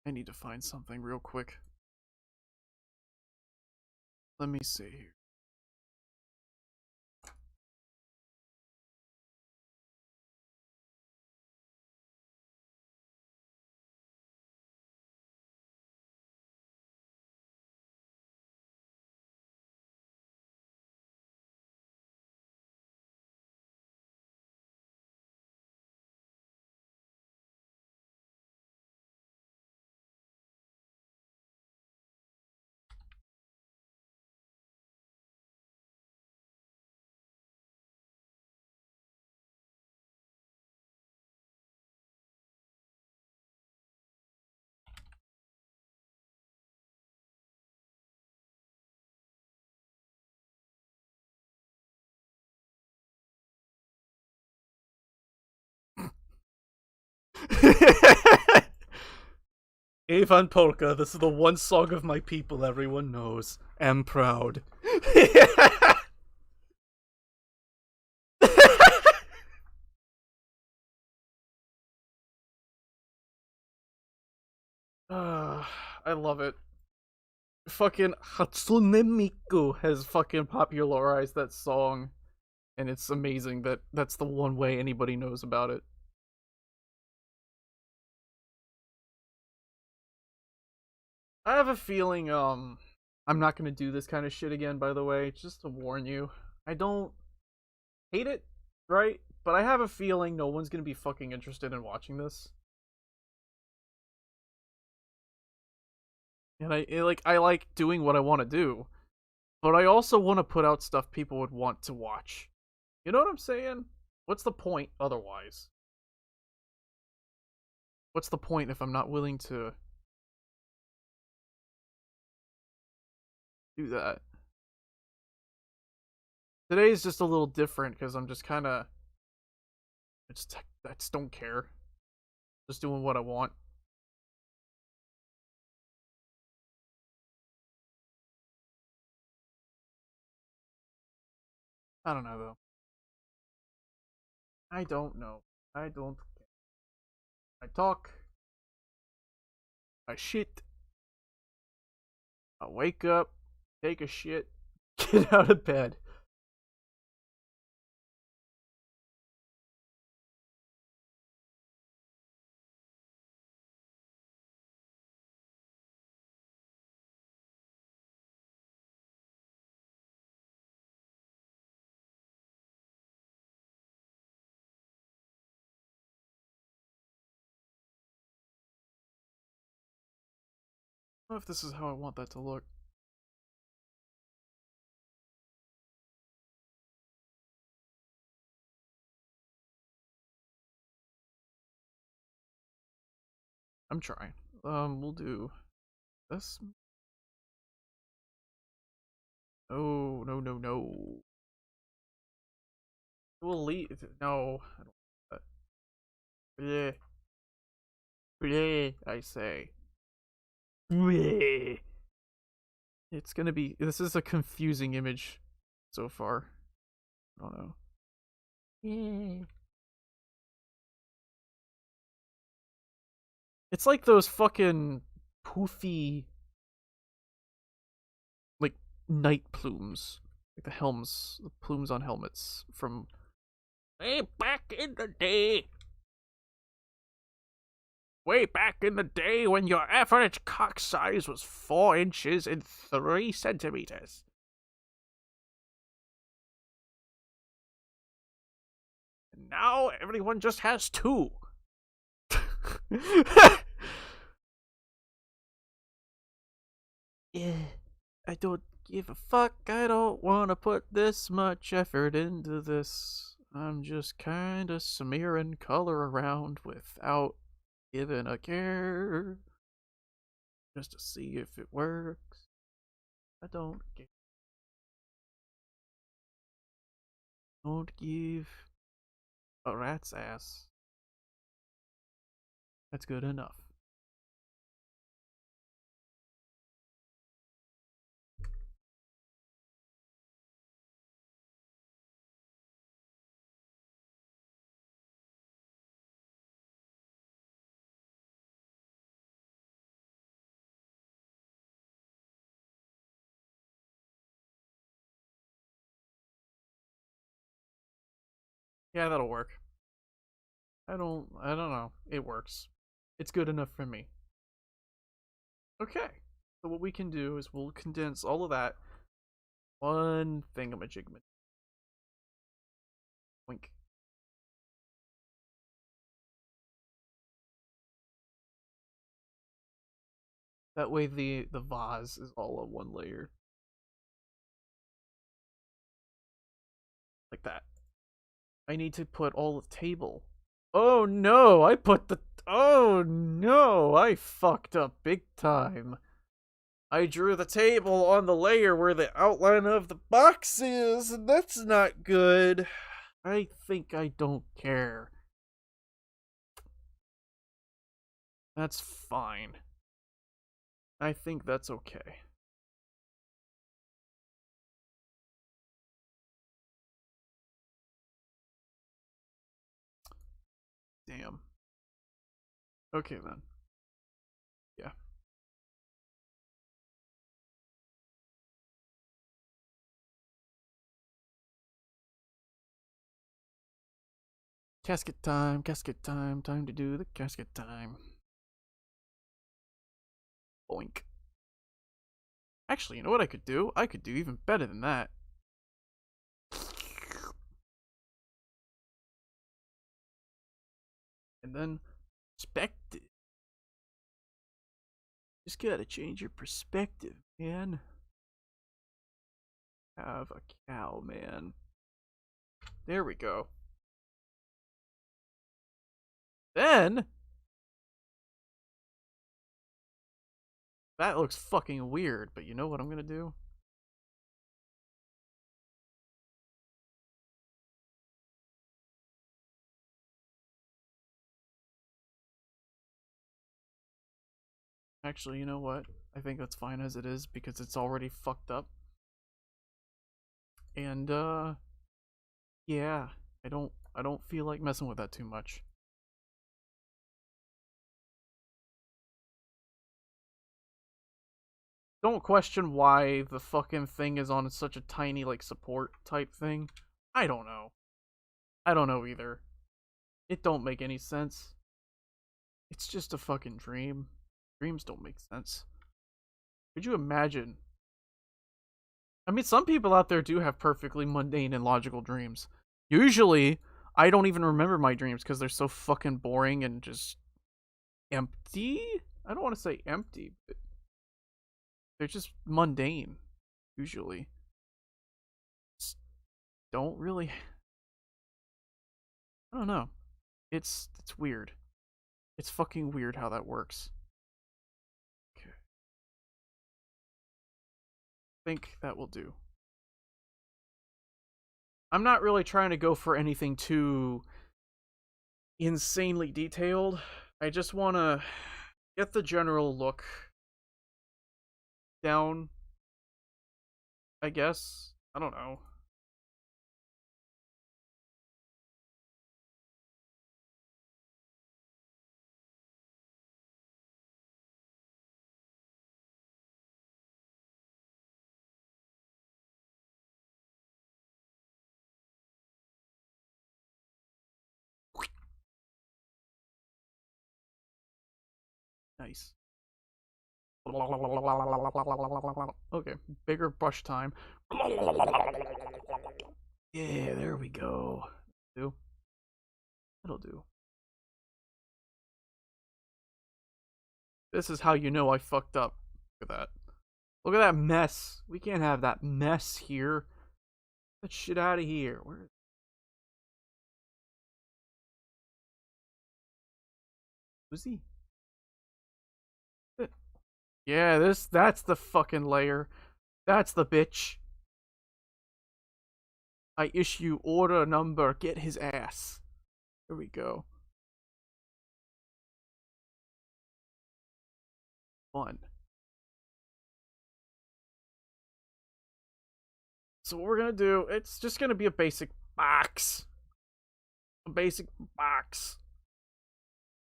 I need to find something real quick. Let me see here. Avon Polka, this is the one song of my people everyone knows. Am proud. I love it. Fucking Hatsune Miku has fucking popularized that song, and it's amazing that that's the one way anybody knows about it. I have a feeling, I'm not gonna do this kind of shit again, by the way, just to warn you. I don't hate it, right? But I have a feeling no one's gonna be fucking interested in watching this. And I like doing what I want to do, but I also want to put out stuff people would want to watch. You know what I'm saying? What's the point otherwise? What's the point if I'm not willing to do that? Today's just a little different because I'm just kind of I just don't care. Just doing what I want. I don't know though. I don't know. I don't care. I talk. I shit. I wake up, take a shit, get out of bed. I don't know if this is how I want that to look. I'm trying. We'll do this. No, no, no, no. We'll leave. No, I don't want that. Bleh. Bleh, I say. Bleh. It's gonna be. This is a confusing image so far. I don't know. Yeah. It's like those fucking poofy, like, night plumes. Like the plumes on helmets from way back in the day. Way back in the day when your average cock size was 4 inches and 3 centimeters. And now everyone just has 2. Yeah, I don't give a fuck. I don't want to put this much effort into this. I'm just kind of smearing color around without giving a care. Just to see if it works. I don't give. Don't give a rat's ass. That's good enough. Yeah, that'll work. I don't know. It works. It's good enough for me. Okay. So what we can do is we'll condense all of that one thingamajigman. Wink. That way the vase is all on one layer. Like that. I need to put all the table. Oh no, I put the oh no, I fucked up big time. I drew the table on the layer where the outline of the box is, and that's not good. I think I don't care. That's fine. I think that's okay. Damn. Okay then. Yeah. casket time to do the casket time. Boink. Actually, you know what I could do? I could do even better than that. And then, perspective. Just gotta change your perspective, man. Have a cow, man. There we go. Then, that looks fucking weird, but you know what I'm gonna do? Actually, you know what? I think that's fine as it is because it's already fucked up. And yeah, I don't feel like messing with that too much. Don't question why the fucking thing is on such a tiny like support type thing. I don't know. I don't know either. It don't make any sense. It's just a fucking dream. Dreams don't make sense. Could you imagine? I mean, some people out there do have perfectly mundane and logical dreams. Usually, I don't even remember my dreams because they're so fucking boring and just empty. I don't want to say empty, but they're just mundane. Usually, just don't really. I don't know. It's weird. It's fucking weird how that works. Okay. I think that will do. I'm not really trying to go for anything too insanely detailed. I just want to get the general look down, I guess. I don't know. Nice. Okay, bigger brush time. Yeah, there we go. Do. That'll do. This is how you know I fucked up. Look at that. Look at that mess. We can't have that mess here. Get that shit out of here. Where was he? Yeah, that's the fucking layer. That's the bitch. I issue order number. Get his ass. Here we go. 1. So what we're gonna do, it's just gonna be a basic box. A basic box.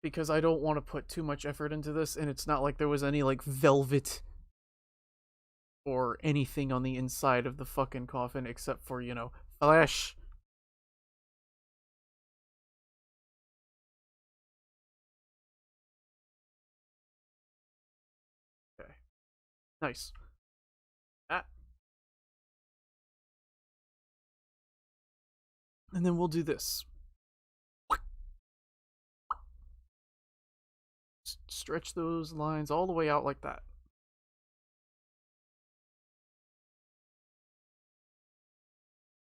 Because I don't want to put too much effort into this, and it's not like there was any like velvet or anything on the inside of the fucking coffin except for, flesh. Okay. Nice. Ah. And then we'll do this. Stretch those lines all the way out like that.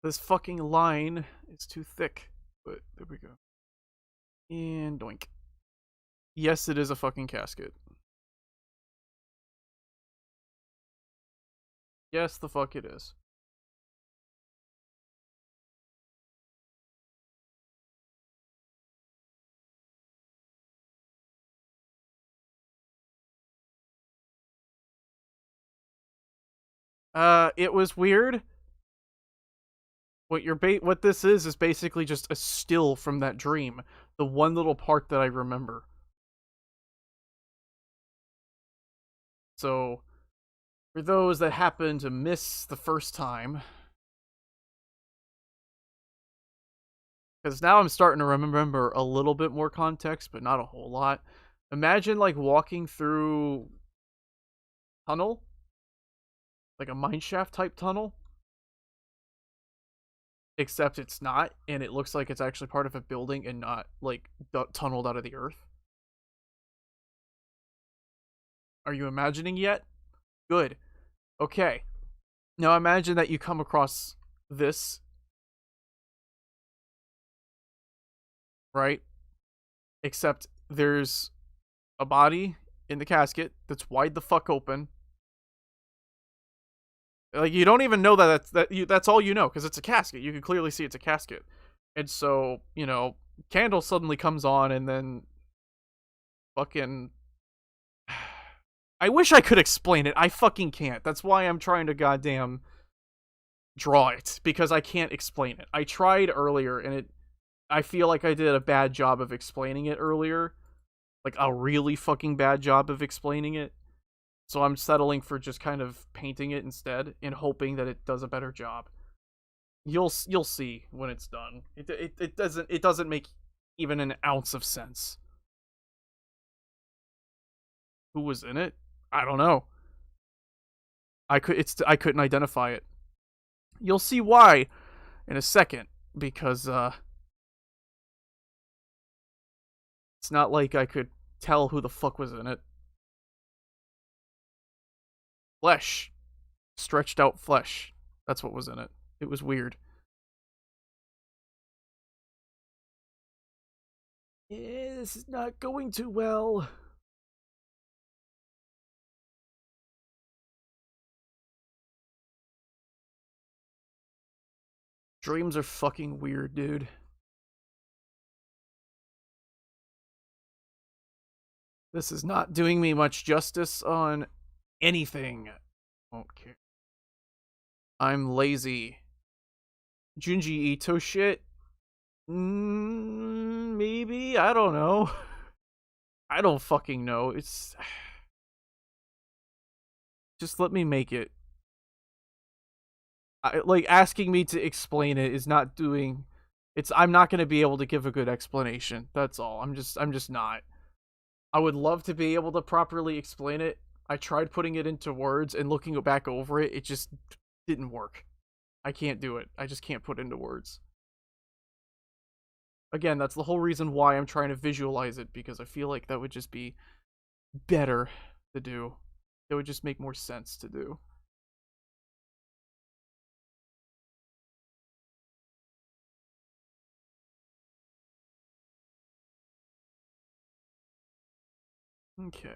This fucking line is too thick. But there we go. And doink. Yes, it is a fucking casket. Yes, the fuck it is. It was weird. What this is basically just a still from that dream. The one little part that I remember. So, for those that happen to miss the first time, because now I'm starting to remember a little bit more context, but not a whole lot. Imagine like walking through tunnel, like a mineshaft type tunnel, except it's not, and it looks like it's actually part of a building and not like tunneled out of the earth. Are you imagining yet? Good. Okay. Now imagine that you come across this, right? Except there's a body in the casket that's wide the fuck open. Like you don't even know that's all you know because it's a casket. You can clearly see it's a casket. And so, candle suddenly comes on and then fucking I wish I could explain it. I fucking can't. That's why I'm trying to goddamn draw it because I can't explain it. I tried earlier and I feel like I did a bad job of explaining it earlier. Like a really fucking bad job of explaining it. So I'm settling for just kind of painting it instead and hoping that it does a better job. You'll see when it's done. It doesn't make even an ounce of sense. Who was in it? I don't know. I couldn't identify it. You'll see why in a second because it's not like I could tell who the fuck was in it. Flesh. Stretched out flesh. That's what was in it. It was weird. Yeah, this is not going too well. Dreams are fucking weird, dude. This is not doing me much justice on anything. Won't care. I'm lazy. Junji Ito shit? Maybe? I don't know. I don't fucking know. It's... Just let me make it. Like, asking me to explain it is not doing... I'm not gonna be able to give a good explanation. That's all. I'm just not. I would love to be able to properly explain it. I tried putting it into words and looking back over it, it just didn't work. I can't do it. I just can't put it into words. Again, that's the whole reason why I'm trying to visualize it, because I feel like that would just be better to do. It would just make more sense to do. Okay.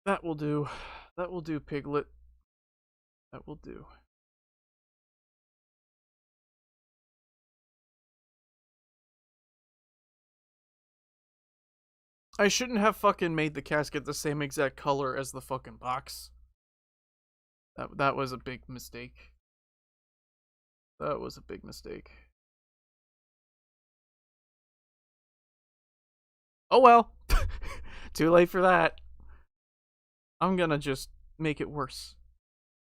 That will do. That will do, Piglet. That will do. I shouldn't have fucking made the casket the same exact color as the fucking box. That was a big mistake. That was a big mistake. Oh well. Too late for that. I'm gonna just make it worse.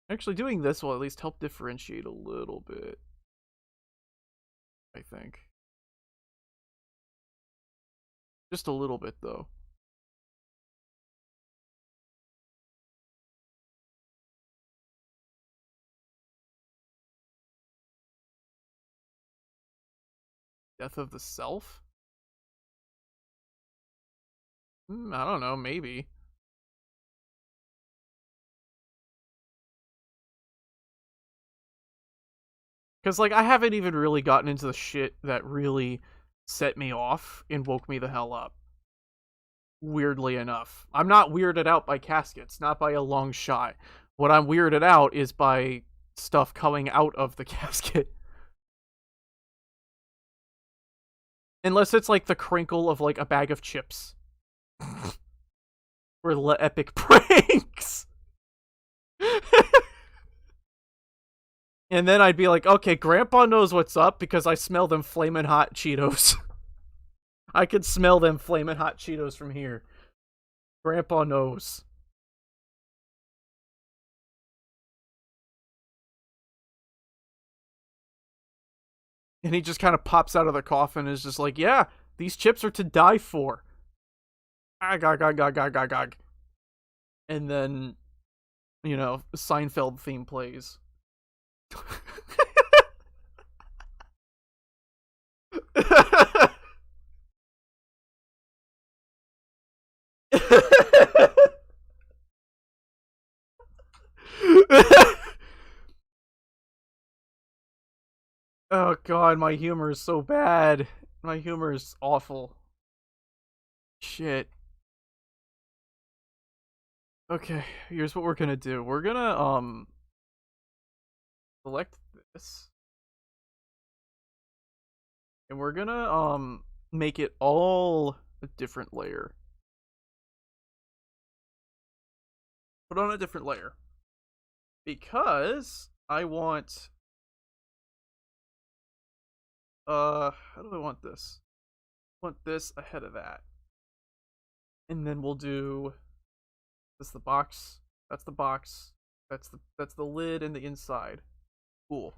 Actually, doing this will at least help differentiate a little bit. I think. Just a little bit, though. Death of the Self? I don't know, maybe. Because, like, I haven't even really gotten into the shit that really set me off and woke me the hell up. Weirdly enough. I'm not weirded out by caskets, not by a long shot. What I'm weirded out is by stuff coming out of the casket. Unless it's like the crinkle of like a bag of chips. Or epic pranks. And then I'd be like, okay, Grandpa knows what's up because I smell them flamin' hot Cheetos. I could smell them flamin' hot Cheetos from here. Grandpa knows. And he just kind of pops out of the coffin and is just like, yeah, these chips are to die for. Agog, agog, agog, agog. And then, you know, Seinfeld theme plays. Oh god, my humor is so bad. My humor is awful. Shit. Okay, here's what we're gonna do. We're gonna select this. And we're gonna make it all a different layer. Put on a different layer. Because I want how do I want this? I want this ahead of that. And then we'll do this the box. That's the box. That's the lid and the inside. Cool.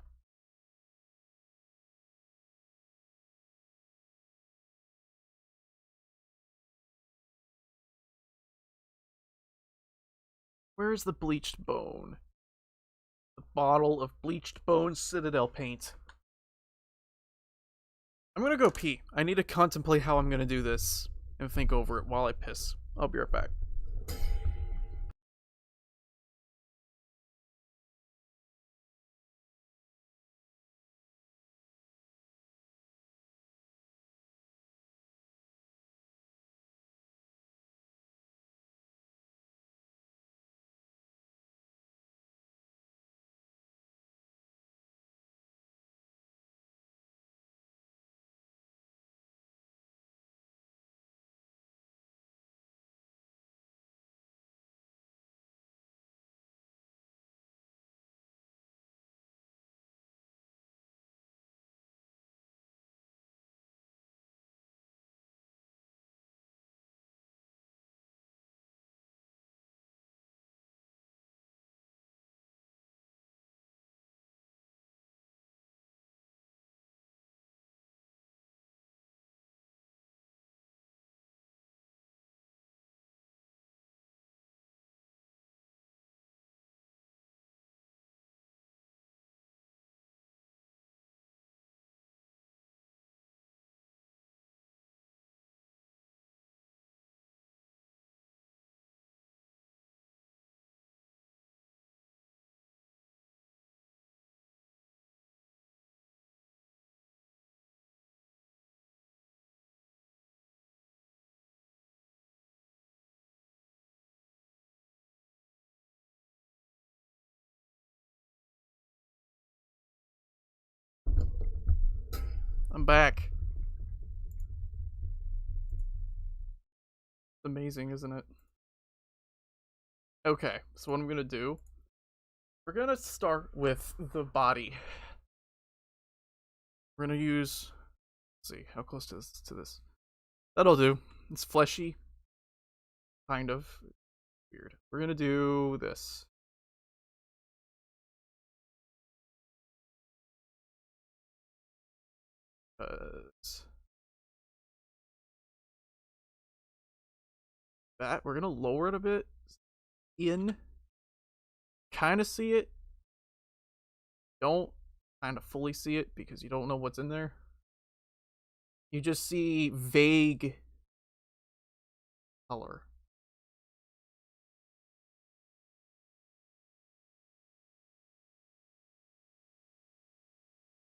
Where is the bleached bone? The bottle of bleached bone Citadel paint. I'm gonna go pee. I need to contemplate how I'm gonna do this and think over it while I piss. I'll be right back. I'm back. It's amazing, isn't it? Okay, so what I'm gonna do, we're gonna start with the body. We're gonna use, let's see, how close to this? That'll do. It's fleshy, kind of weird. We're gonna do this. That we're gonna lower it a bit. In, kind of see it. Don't kind of fully see it because you don't know what's in there. You just see vague color.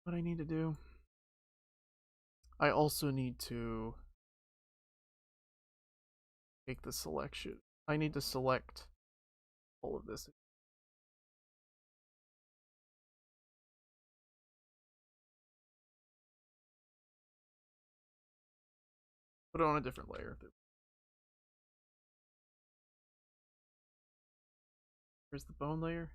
What I need to do, I also need to take the selection. I need to select all of this. Put it on a different layer. Here's the bone layer.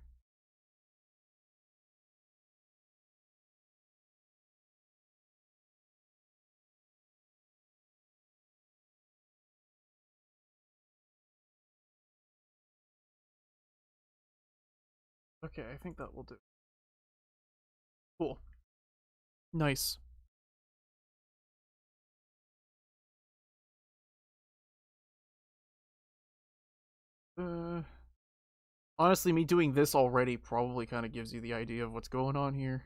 Okay, I think that will do. Cool. Nice. Uh, Honestly, me doing this already probably kind of gives you the idea of what's going on here.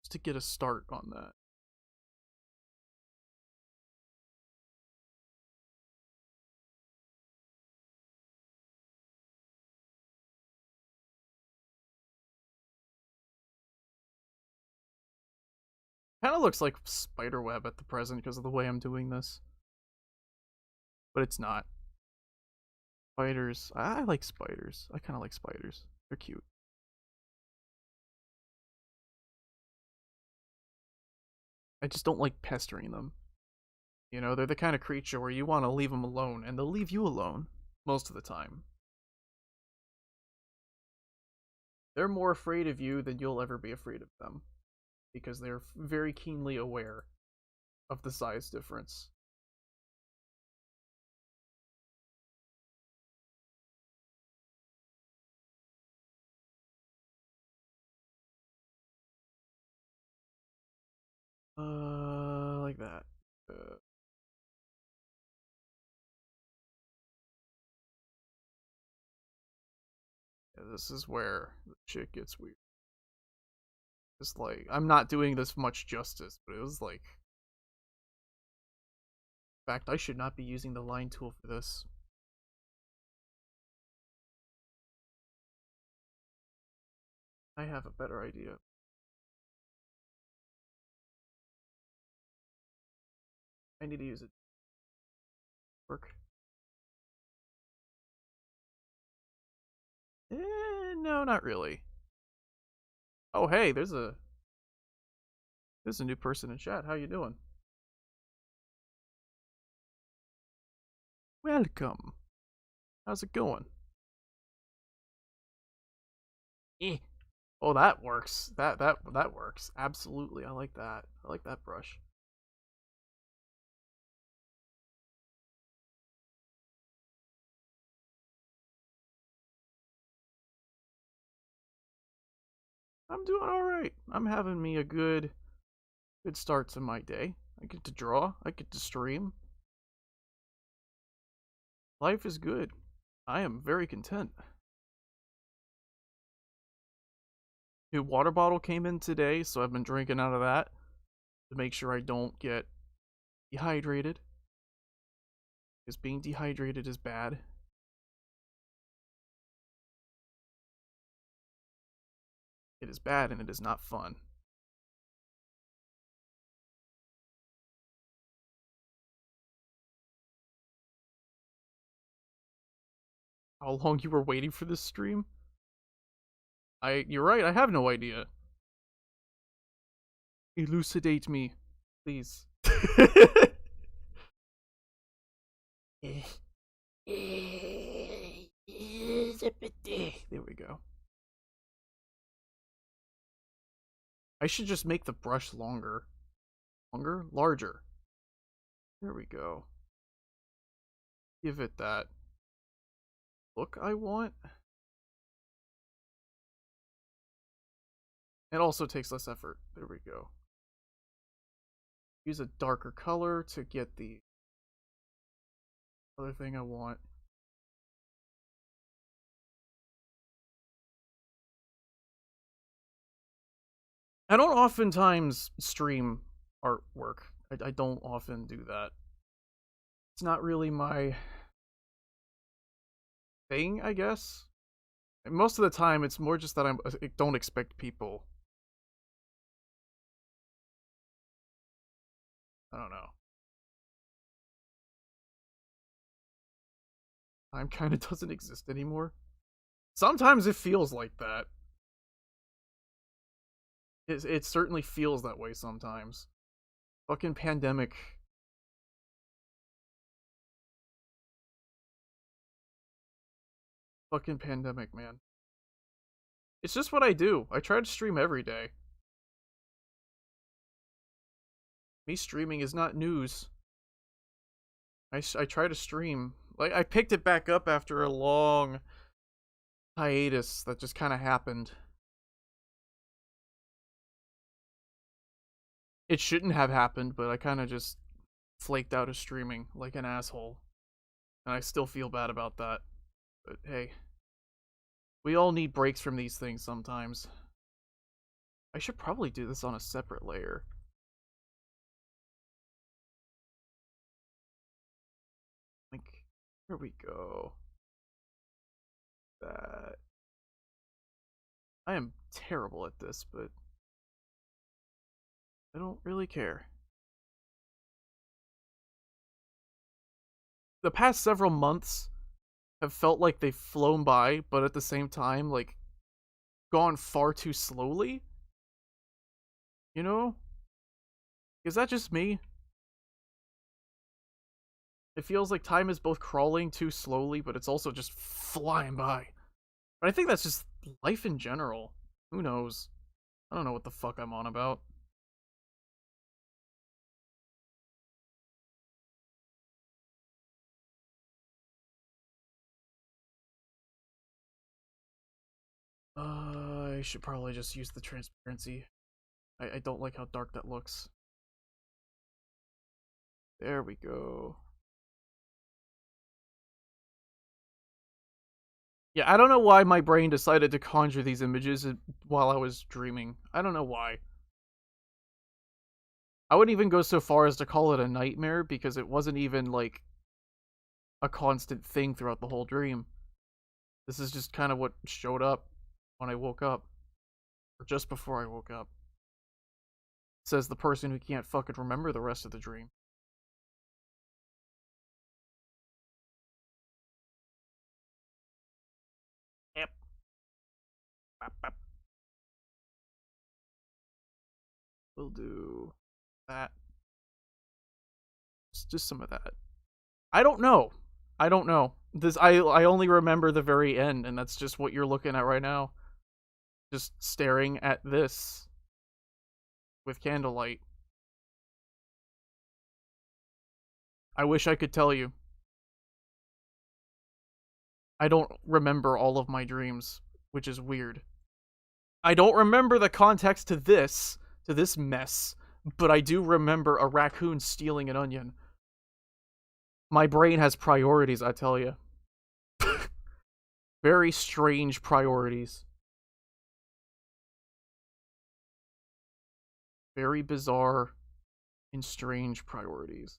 Just to get a start on that. Kind of looks like spiderweb at the present because of the way I'm doing this. But it's not. Spiders. I like spiders. I kind of like spiders. They're cute. I just don't like pestering them. You know, they're the kind of creature where you want to leave them alone, and they'll leave you alone most of the time. They're more afraid of you than you'll ever be afraid of them because they're very keenly aware of the size difference. Like that. Uh, yeah, this is where the shit gets weird. It's like, I'm not doing this much justice, but it was like, in fact, I should not be using the line tool for this. I have a better idea. I need to use it. Work. No, not really. Oh, hey, there's a new person in chat. How you doing? Welcome. How's it going? Eh. Oh, that works. That works. Absolutely. I like that. I like that brush. I'm doing all right. I'm having me a good start to my day. I get to draw. I get to stream. Life is good. I am very content. New water bottle came in today, so I've been drinking out of that to make sure I don't get dehydrated. Because being dehydrated is bad. It is bad and it is not fun. How long you were waiting for this stream? You're right, I have no idea. Elucidate me, please. There we go. I should just make the brush longer. Longer? Larger. There we go. Give it that look I want. It also takes less effort. There we go. Use a darker color to get the other thing I want. I don't oftentimes stream artwork. I don't often do that. It's not really my thing, I guess. Most of the time, it's more just that I don't expect people. I don't know. Time kind of doesn't exist anymore. Sometimes it feels like that. It certainly feels that way sometimes. Fucking pandemic. Fucking pandemic, man. It's just what I do. I try to stream every day. Me streaming is not news. I try to stream. Like, I picked it back up after a long hiatus that just kind of happened. It shouldn't have happened, but I kind of just flaked out of streaming like an asshole. And I still feel bad about that. But hey, we all need breaks from these things sometimes. I should probably do this on a separate layer. Like, here we go. That. I am terrible at this, but I don't really care. The past several months have felt like they've flown by, but at the same time, like, gone far too slowly. You know? Is that just me? It feels like time is both crawling too slowly, but it's also just flying by. But I think that's just life in general. Who knows? I don't know what the fuck I'm on about. I should probably just use the transparency. I don't like how dark that looks. There we go. Yeah, I don't know why my brain decided to conjure these images while I was dreaming. I don't know why. I wouldn't even go so far as to call it a nightmare because it wasn't even like a constant thing throughout the whole dream. This is just kind of what showed up when I woke up, or just before I woke up. Says the person who can't fucking remember the rest of the dream. Yep. We'll do that. Just some of that. I don't know. I don't know. This I only remember the very end, and that's just what you're looking at right now. Just staring at this with candlelight. I wish I could tell you. I don't remember all of my dreams, which is weird. I don't remember the context to this mess, but I do remember a raccoon stealing an onion. My brain has priorities, I tell you. Very strange priorities. Very bizarre and strange priorities.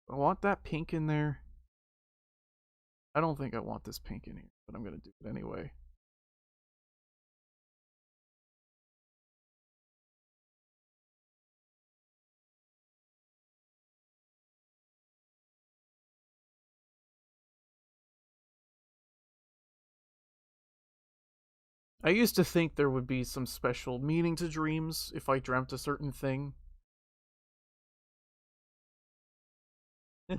I want that pink in there. I don't think I want this pink in here, but I'm gonna do it anyway. I used to think there would be some special meaning to dreams if I dreamt a certain thing.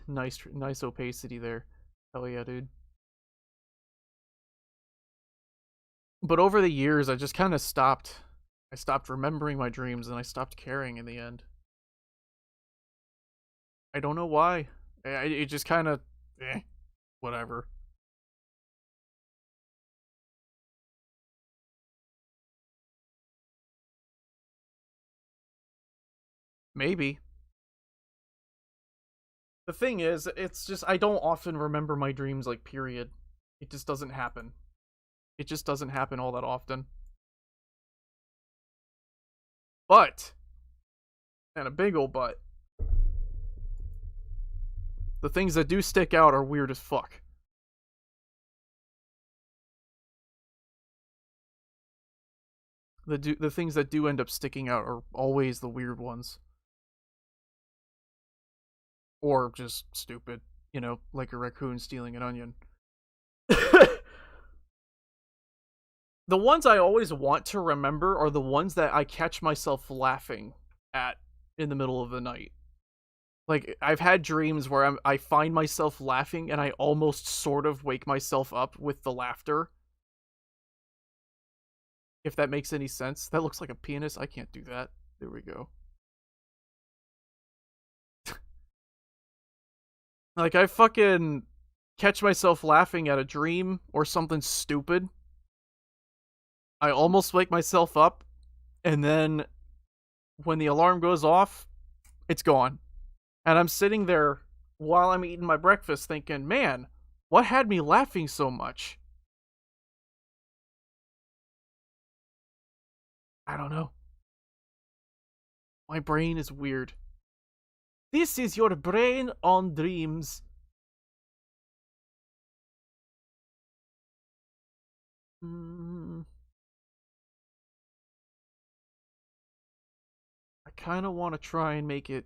Nice opacity there. Hell yeah, dude. But over the years, I just kind of stopped. I stopped remembering my dreams and I stopped caring in the end. I don't know why. It just kind of, whatever. Maybe. The thing is, it's just I don't often remember my dreams, like, period. It just doesn't happen. It just doesn't happen all that often. But And a big ol' butt. The things that do stick out are weird as fuck. The things that do end up sticking out are always the weird ones. Or just stupid. You know, like a raccoon stealing an onion. The ones I always want to remember are the ones that I catch myself laughing at in the middle of the night. Like, I've had dreams where I find myself laughing and I almost sort of wake myself up with the laughter. If that makes any sense. That looks like a penis. I can't do that. There we go. Like, I fucking catch myself laughing at a dream or something stupid. I almost wake myself up, and then when the alarm goes off, it's gone. And I'm sitting there while I'm eating my breakfast thinking, man, what had me laughing so much? I don't know. My brain is weird. This is your brain on dreams. I kind of want to try and make it.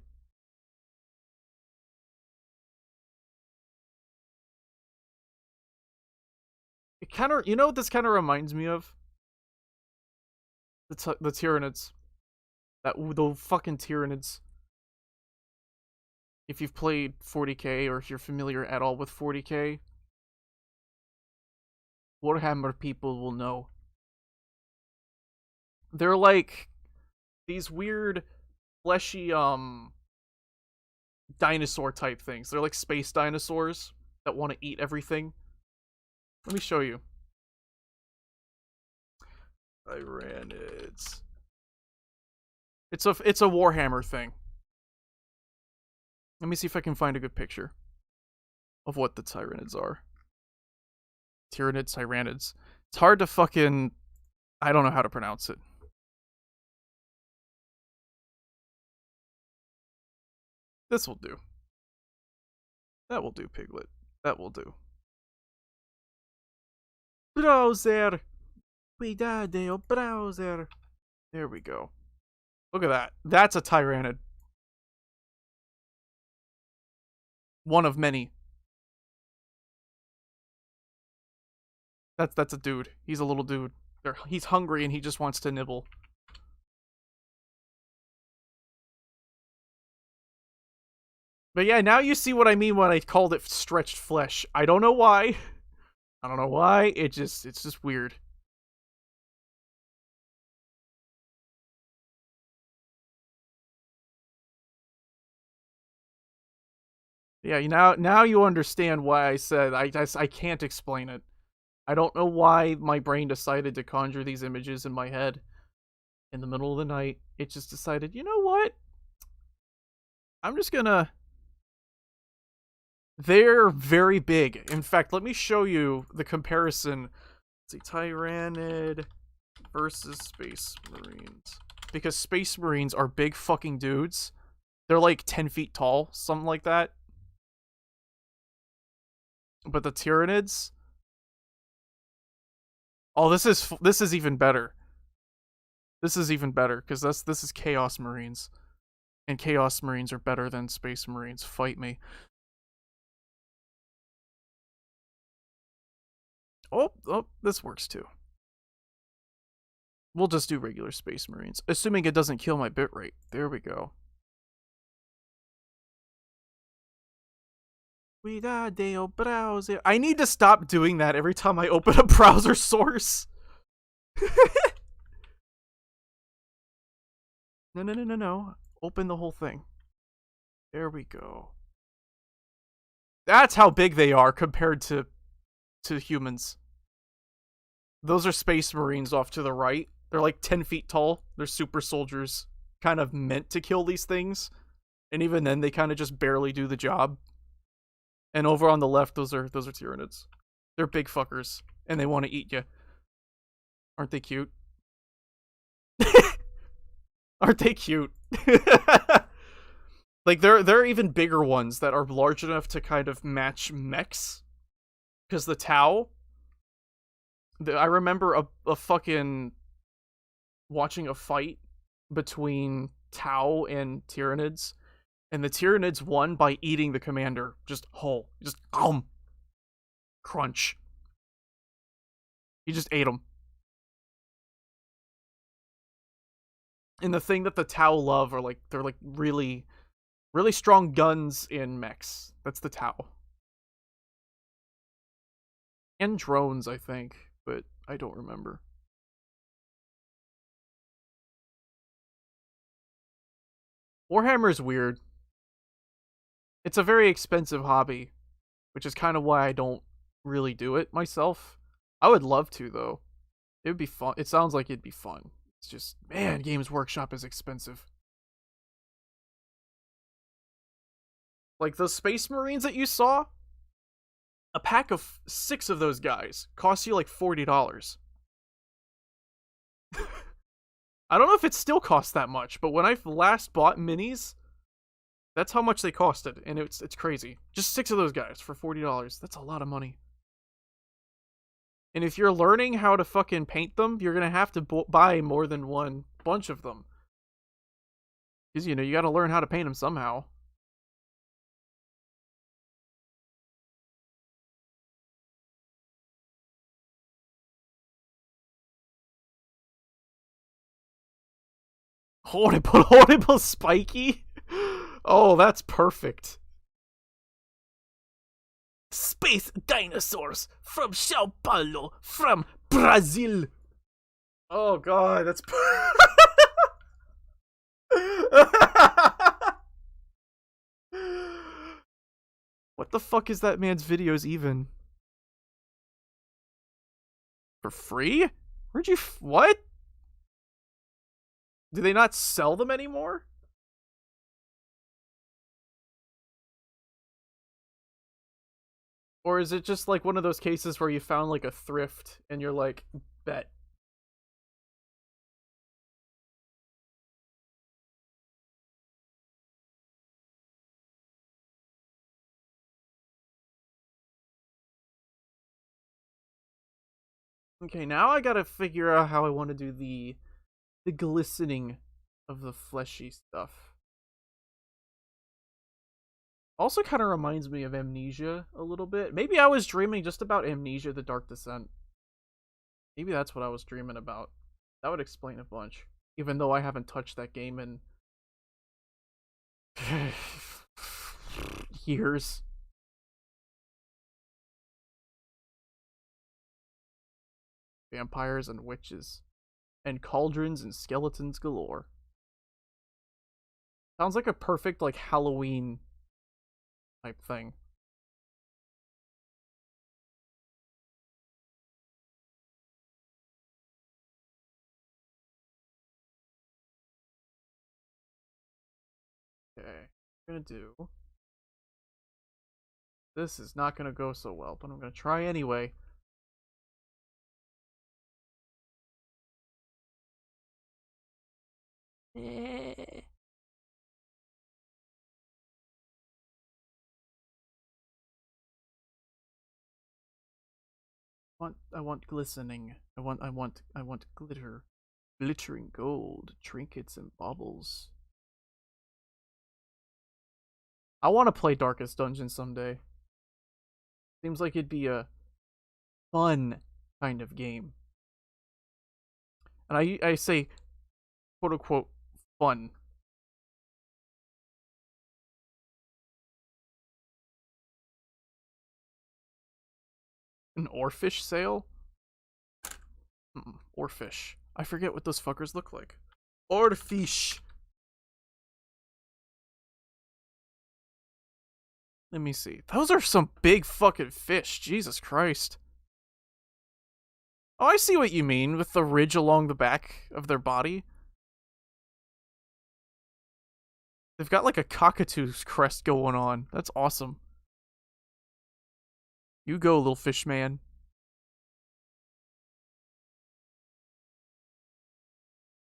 It kind of, you know what this kind of reminds me of? The Tyranids. The fucking Tyranids. If you've played 40k or if you're familiar at all with 40k, Warhammer people will know. They're like these weird fleshy dinosaur type things. They're like space dinosaurs that want to eat everything. Let me show you. Tyranids. It's a Warhammer thing. Let me see if I can find a good picture of what the Tyranids are. Tyranids. It's hard to fucking... I don't know how to pronounce it. This will do. That will do, Piglet. That will do. Browser. Cuidado, browser. There we go. Look at that. That's a Tyranid. One of many. That's a dude. He's a little dude. He's hungry and he just wants to nibble. But yeah, now you see what I mean when I called it stretched flesh. I don't know why. I don't know why. It's just weird. Yeah, now you understand why I said I can't explain it. I don't know why my brain decided to conjure these images in my head in the middle of the night. It just decided, you know what? I'm just gonna... They're very big. In fact, let me show you the comparison. Let's see, Tyranid versus Space Marines. Because Space Marines are big fucking dudes. They're like 10 feet tall, something like that. But the Tyranids... Oh, this is even better. This is even better, because this is Chaos Marines. And Chaos Marines are better than Space Marines. Fight me. Oh, this works too. We'll just do regular Space Marines, assuming it doesn't kill my bitrate. There we go. Cuidado, browser. I need to stop doing that every time I open a browser source. No. Open the whole thing. There we go. That's how big they are compared to humans. Those are Space Marines off to the right. They're like 10 feet tall. They're super soldiers, kind of meant to kill these things. And even then, they kind of just barely do the job. And over on the left, those are Tyranids. They're big fuckers, and they want to eat you. Aren't they cute? Aren't they cute? Like there are even bigger ones that are large enough to kind of match mechs. Because the Tau, I remember a fucking watching a fight between Tau and Tyranids, and the Tyranids won by eating the commander just whole, just crunch. He just ate him. And the thing that the Tau love are like they're like really strong guns in mechs. That's the Tau. And drones, I think, but I don't remember. Warhammer's weird. It's a very expensive hobby, which is kind of why I don't really do it myself. I would love to though. It would be fun. It sounds like it'd be fun. It's just, man, Games Workshop is expensive. Like those Space Marines that you saw, a pack of 6 of those guys costs you like $40. I don't know if it still costs that much, but when I last bought minis, that's how much they costed, and it's crazy. Just 6 of those guys for $40. That's a lot of money. And if you're learning how to fucking paint them, you're gonna have to buy more than one bunch of them. Because, you know, you gotta learn how to paint them somehow. Horrible spiky? Oh, that's perfect. Space dinosaurs from Sao Paulo, from Brazil. Oh god, that's what the fuck is that man's videos even? For free? Where'd you what? Do they not sell them anymore? Or is it just like one of those cases where you found like a thrift and you're like, bet. Okay, now I gotta figure out how I want to do the glistening of the fleshy stuff. Also kind of reminds me of Amnesia a little bit. Maybe I was dreaming just about Amnesia the Dark Descent. Maybe that's what I was dreaming about. That would explain a bunch. Even though I haven't touched that game in years. Vampires and witches. And cauldrons and skeletons galore. Sounds like a perfect like Halloween type thing. Okay. I'm gonna do. This is not gonna go so well, but I'm gonna try anyway. Eh. I want glistening. I want glitter. Glittering gold, trinkets and baubles. I want to play Darkest Dungeon someday. Seems like it'd be a fun kind of game. And I say quote unquote fun. An oarfish sale? Oarfish. I forget what those fuckers look like. Oarfish. Let me see. Those are some big fucking fish. Jesus Christ. Oh, I see what you mean with the ridge along the back of their body. They've got like a cockatoo's crest going on. That's awesome. You go, little fish man.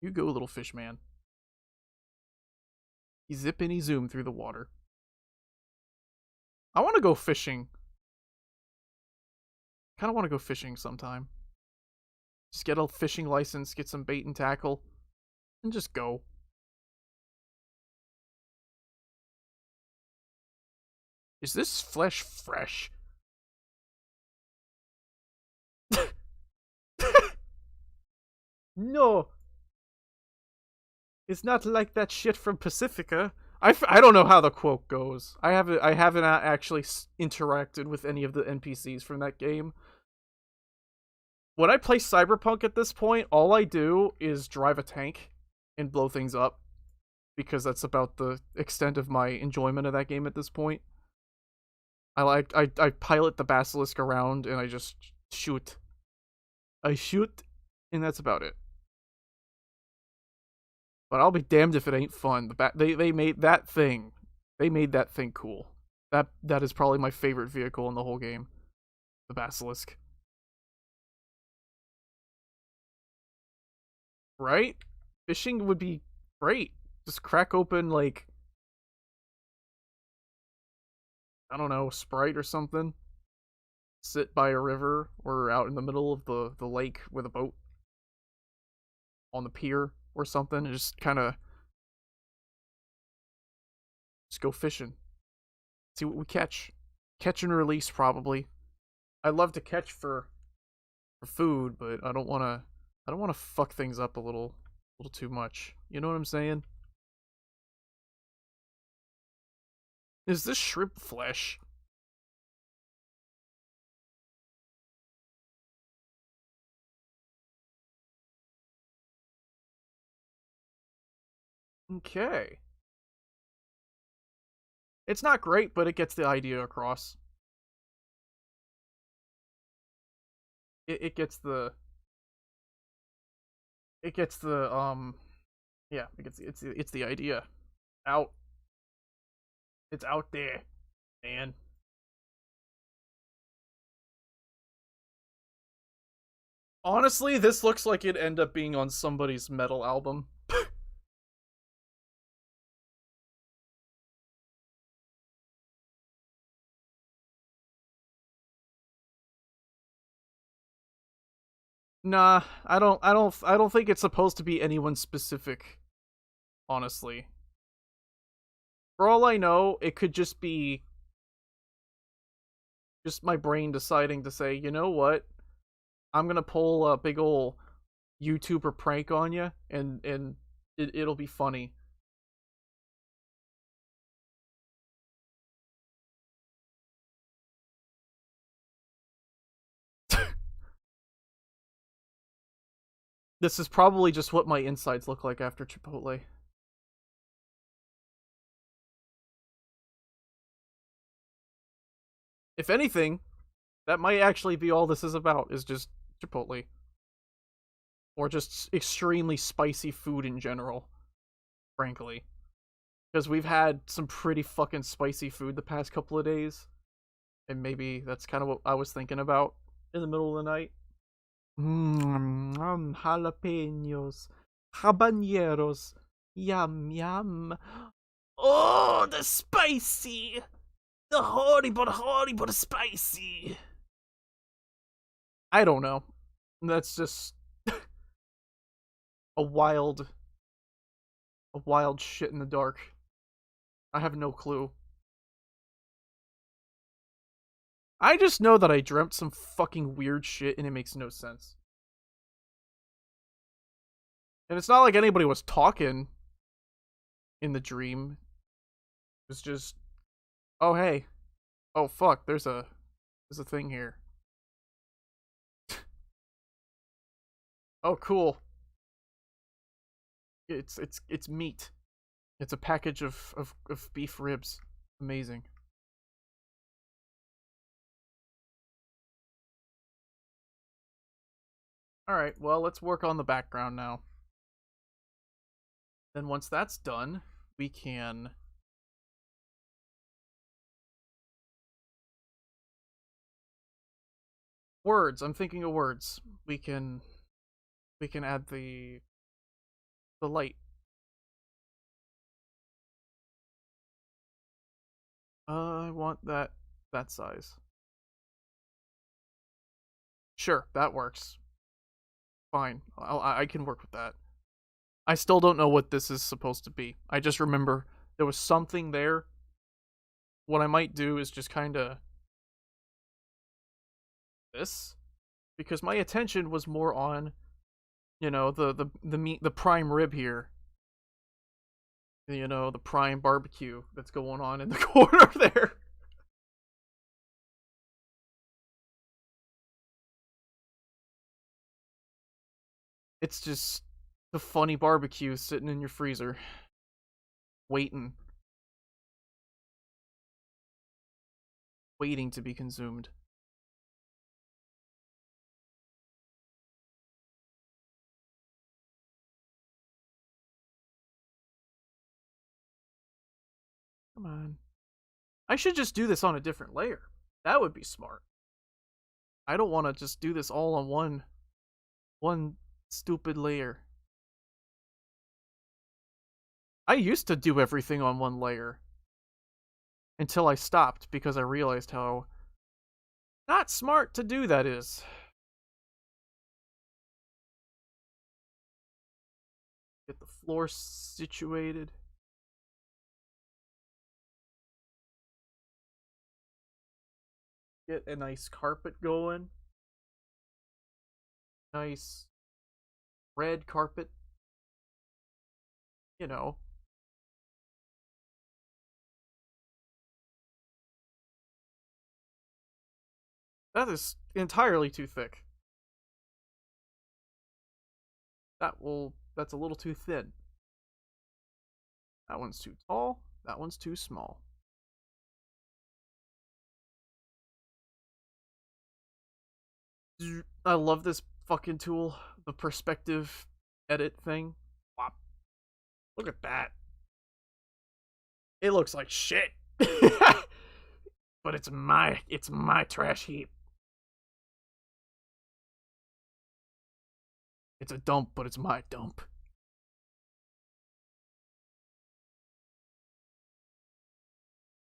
You go, little fish man. He zip and he zoom through the water. I want to go fishing. Kind of want to go fishing sometime. Just get a fishing license, get some bait and tackle, and just go. Is this flesh fresh? No. It's not like that shit from Pacifica. I don't know how the quote goes. I haven't actually interacted with any of the NPCs from that game. When I play Cyberpunk at this point, all I do is drive a tank and blow things up, because that's about the extent of my enjoyment of that game at this point. I pilot the basilisk around and I just shoot. I shoot, and that's about it. But I'll be damned if it ain't fun. They made that thing. They made that thing cool. That is probably my favorite vehicle in the whole game. The basilisk. Right? Fishing would be great. Just crack open, like, I don't know, Sprite or something. Sit by a river or out in the middle of the lake with a boat on the pier or something, and just kind of just go fishing. See what we catch. Catch and release, probably. I love to catch for food, but I don't want to fuck things up a little too much. You know what I'm saying? Is this shrimp flesh? Okay. It's not great, but it gets the idea across. It gets the yeah, it's the idea. Out. It's out there, man. Honestly, this looks like it'd end up being on somebody's metal album. Nah, I don't think it's supposed to be anyone specific, honestly. For all I know, it could just be just my brain deciding to say, "You know what? I'm going to pull a big ol' YouTuber prank on you, and it'll be funny." This is probably just what my insides look like after Chipotle. If anything, that might actually be all this is about, is just Chipotle. Or just extremely spicy food in general, frankly. Because we've had some pretty fucking spicy food the past couple of days. And maybe that's kind of what I was thinking about in the middle of the night. Jalapenos. Habaneros. Yum, yum. Oh, the spicy! The horrible spicy! I don't know. That's just a wild, shit in the dark. I have no clue. I just know that I dreamt some fucking weird shit and it makes no sense. And it's not like anybody was talking in the dream. It was just, oh hey, oh fuck, there's a thing here. Oh cool. It's meat. It's a package of beef ribs. Amazing. Alright, well, let's work on the background now. Then once that's done, we can words. I'm thinking of words. We can add the light. I want that size. Sure, that works. Fine. I can work with that. I still don't know what this is supposed to be. I just remember there was something there. What I might do is just kind of this, because my attention was more on, the meat, the prime rib here. The prime barbecue that's going on in the corner there. It's just the funny barbecue sitting in your freezer, waiting, waiting to be consumed. Come on. I should just do this on a different layer. That would be smart. I don't want to just do this all on one stupid layer. I used to do everything on one layer until I stopped because I realized how not smart to do that is. Get the floor situated. Get a nice carpet going. Nice red carpet. You know. That is entirely too thick. That's a little too thin. That one's too tall. That one's too small. I love this fucking tool. The perspective edit thing. Wop. Look at that. It looks like shit. But it's my trash heap. It's a dump, but it's my dump.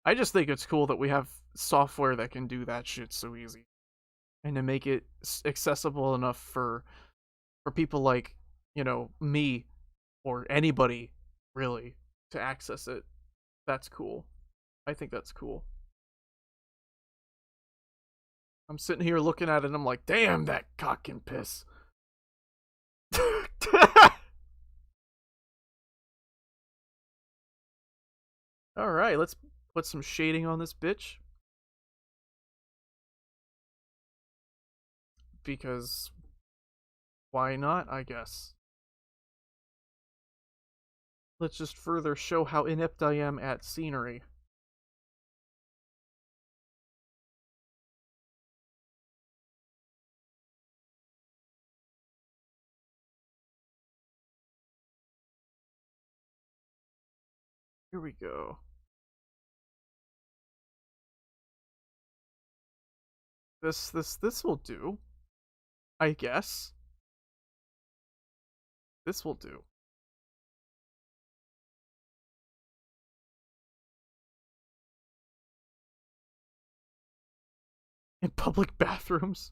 I just think it's cool that we have software that can do that shit so easy, and to make it accessible enough for people like, me or anybody really to access it. That's cool. I think that's cool. I'm sitting here looking at it and I'm like, damn, that cock can piss. All right, let's put some shading on this bitch, because why not, I guess. Let's just further show how inept I am at scenery. Here we go. This will do, I guess. This will do. In public bathrooms.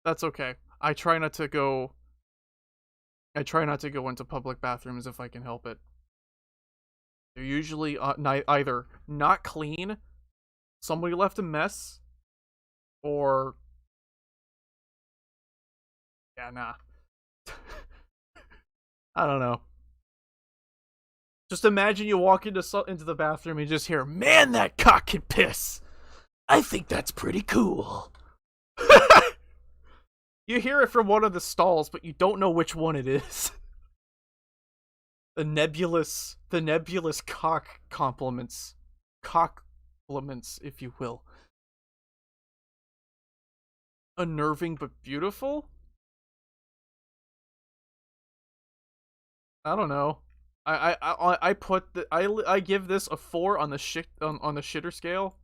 That's okay. I try not to go into public bathrooms if I can help it. They're usually either not clean, somebody left a mess, or yeah, nah. I don't know. Just imagine you walk into the bathroom and you just hear, "Man, that cock can piss. I think that's pretty cool." You hear it from one of the stalls, but you don't know which one it is. The nebulous cock compliments, if you will. Unnerving but beautiful. I don't know. I put I give this a 4 on the on the shitter scale,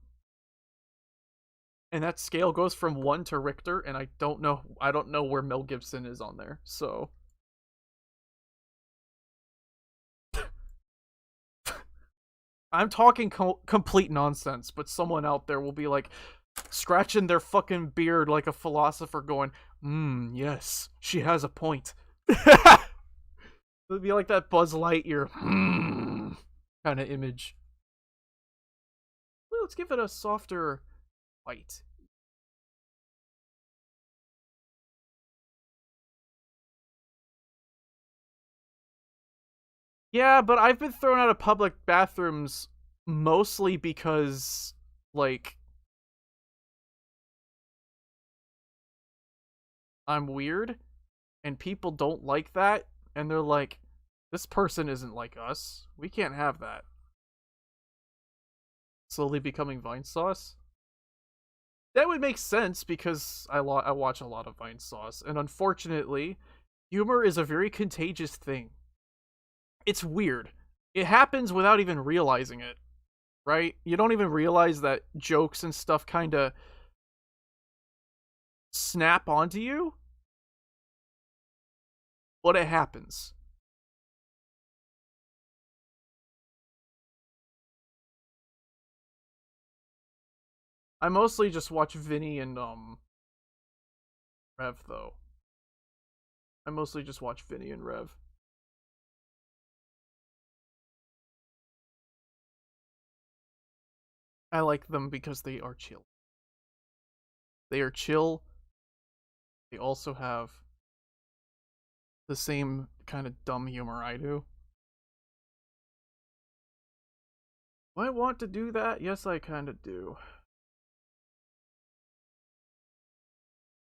and that scale goes from 1 to Richter, and I don't know where Mel Gibson is on there. So I'm talking complete nonsense, but someone out there will be like scratching their fucking beard like a philosopher, going, yes, she has a point." It'll be like that Buzz Lightyear kind of image. Well, let's give it a softer white. Yeah, but I've been thrown out of public bathrooms mostly because, like, I'm weird and people don't like that, and they're like, this person isn't like us. We can't have that. Slowly becoming Vine sauce. That would make sense because I watch a lot of Vine sauce, and unfortunately, humor is a very contagious thing. It's weird. It happens without even realizing it, right? You don't even realize that jokes and stuff kind of snap onto you, but it happens. I mostly just watch Vinny and Rev though. I mostly just watch Vinny and Rev. I like them because they are chill. They are chill. They also have the same kind of dumb humor I do. Do I want to do that? Yes, I kind of do.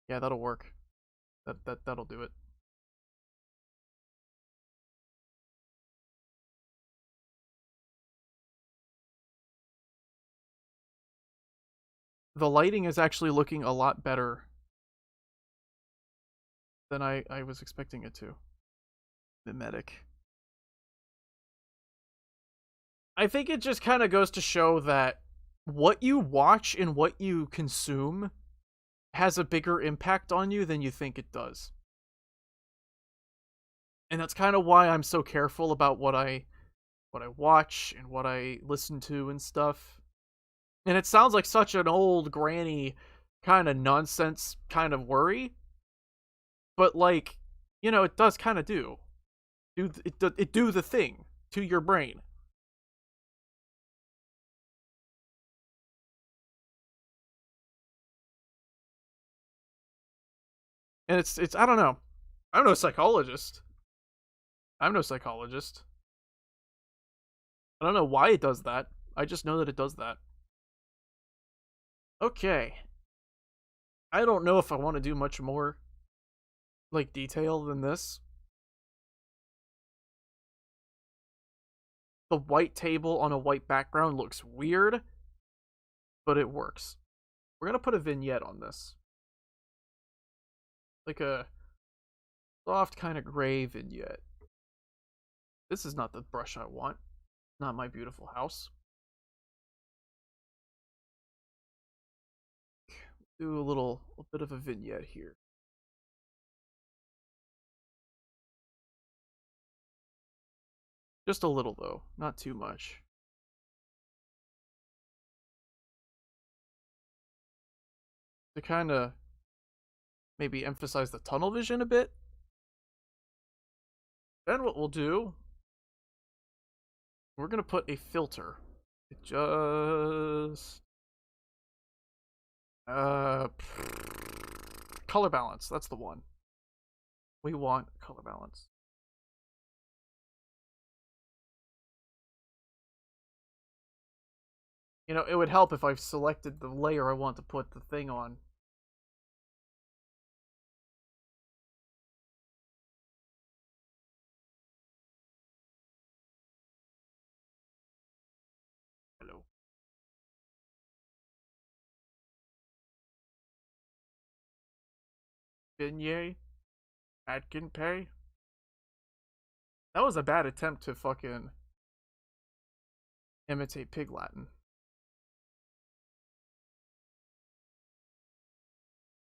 Yeah, that'll work. That'll do it. The lighting is actually looking a lot better than I was expecting it to. Mimetic. I think it just kind of goes to show that what you watch and what you consume has a bigger impact on you than you think it does. And that's kind of why I'm so careful about what I watch and what I listen to and stuff. And it sounds like such an old granny kind of nonsense kind of worry, but like, it does kind of do the thing to your brain. And it's I don't know. I'm no psychologist. I'm no psychologist. I don't know why it does that. I just know that it does that. Okay. I don't know if I want to do much more like detail than this. The white table on a white background looks weird, but it works. We're going to put a vignette on this. Like a soft kind of gray vignette. This is not the brush I want. Not my beautiful house. Do a bit of a vignette here. Just a little though, not too much. To kind of maybe emphasize the tunnel vision a bit. Then what we'll do, we're gonna put a filter. It just uh color balance. That's the one. We want color balance. It would help if I've selected the layer I want to put the thing on. Hello. Beignet? Atkin Pay? That was a bad attempt to fucking imitate Pig Latin.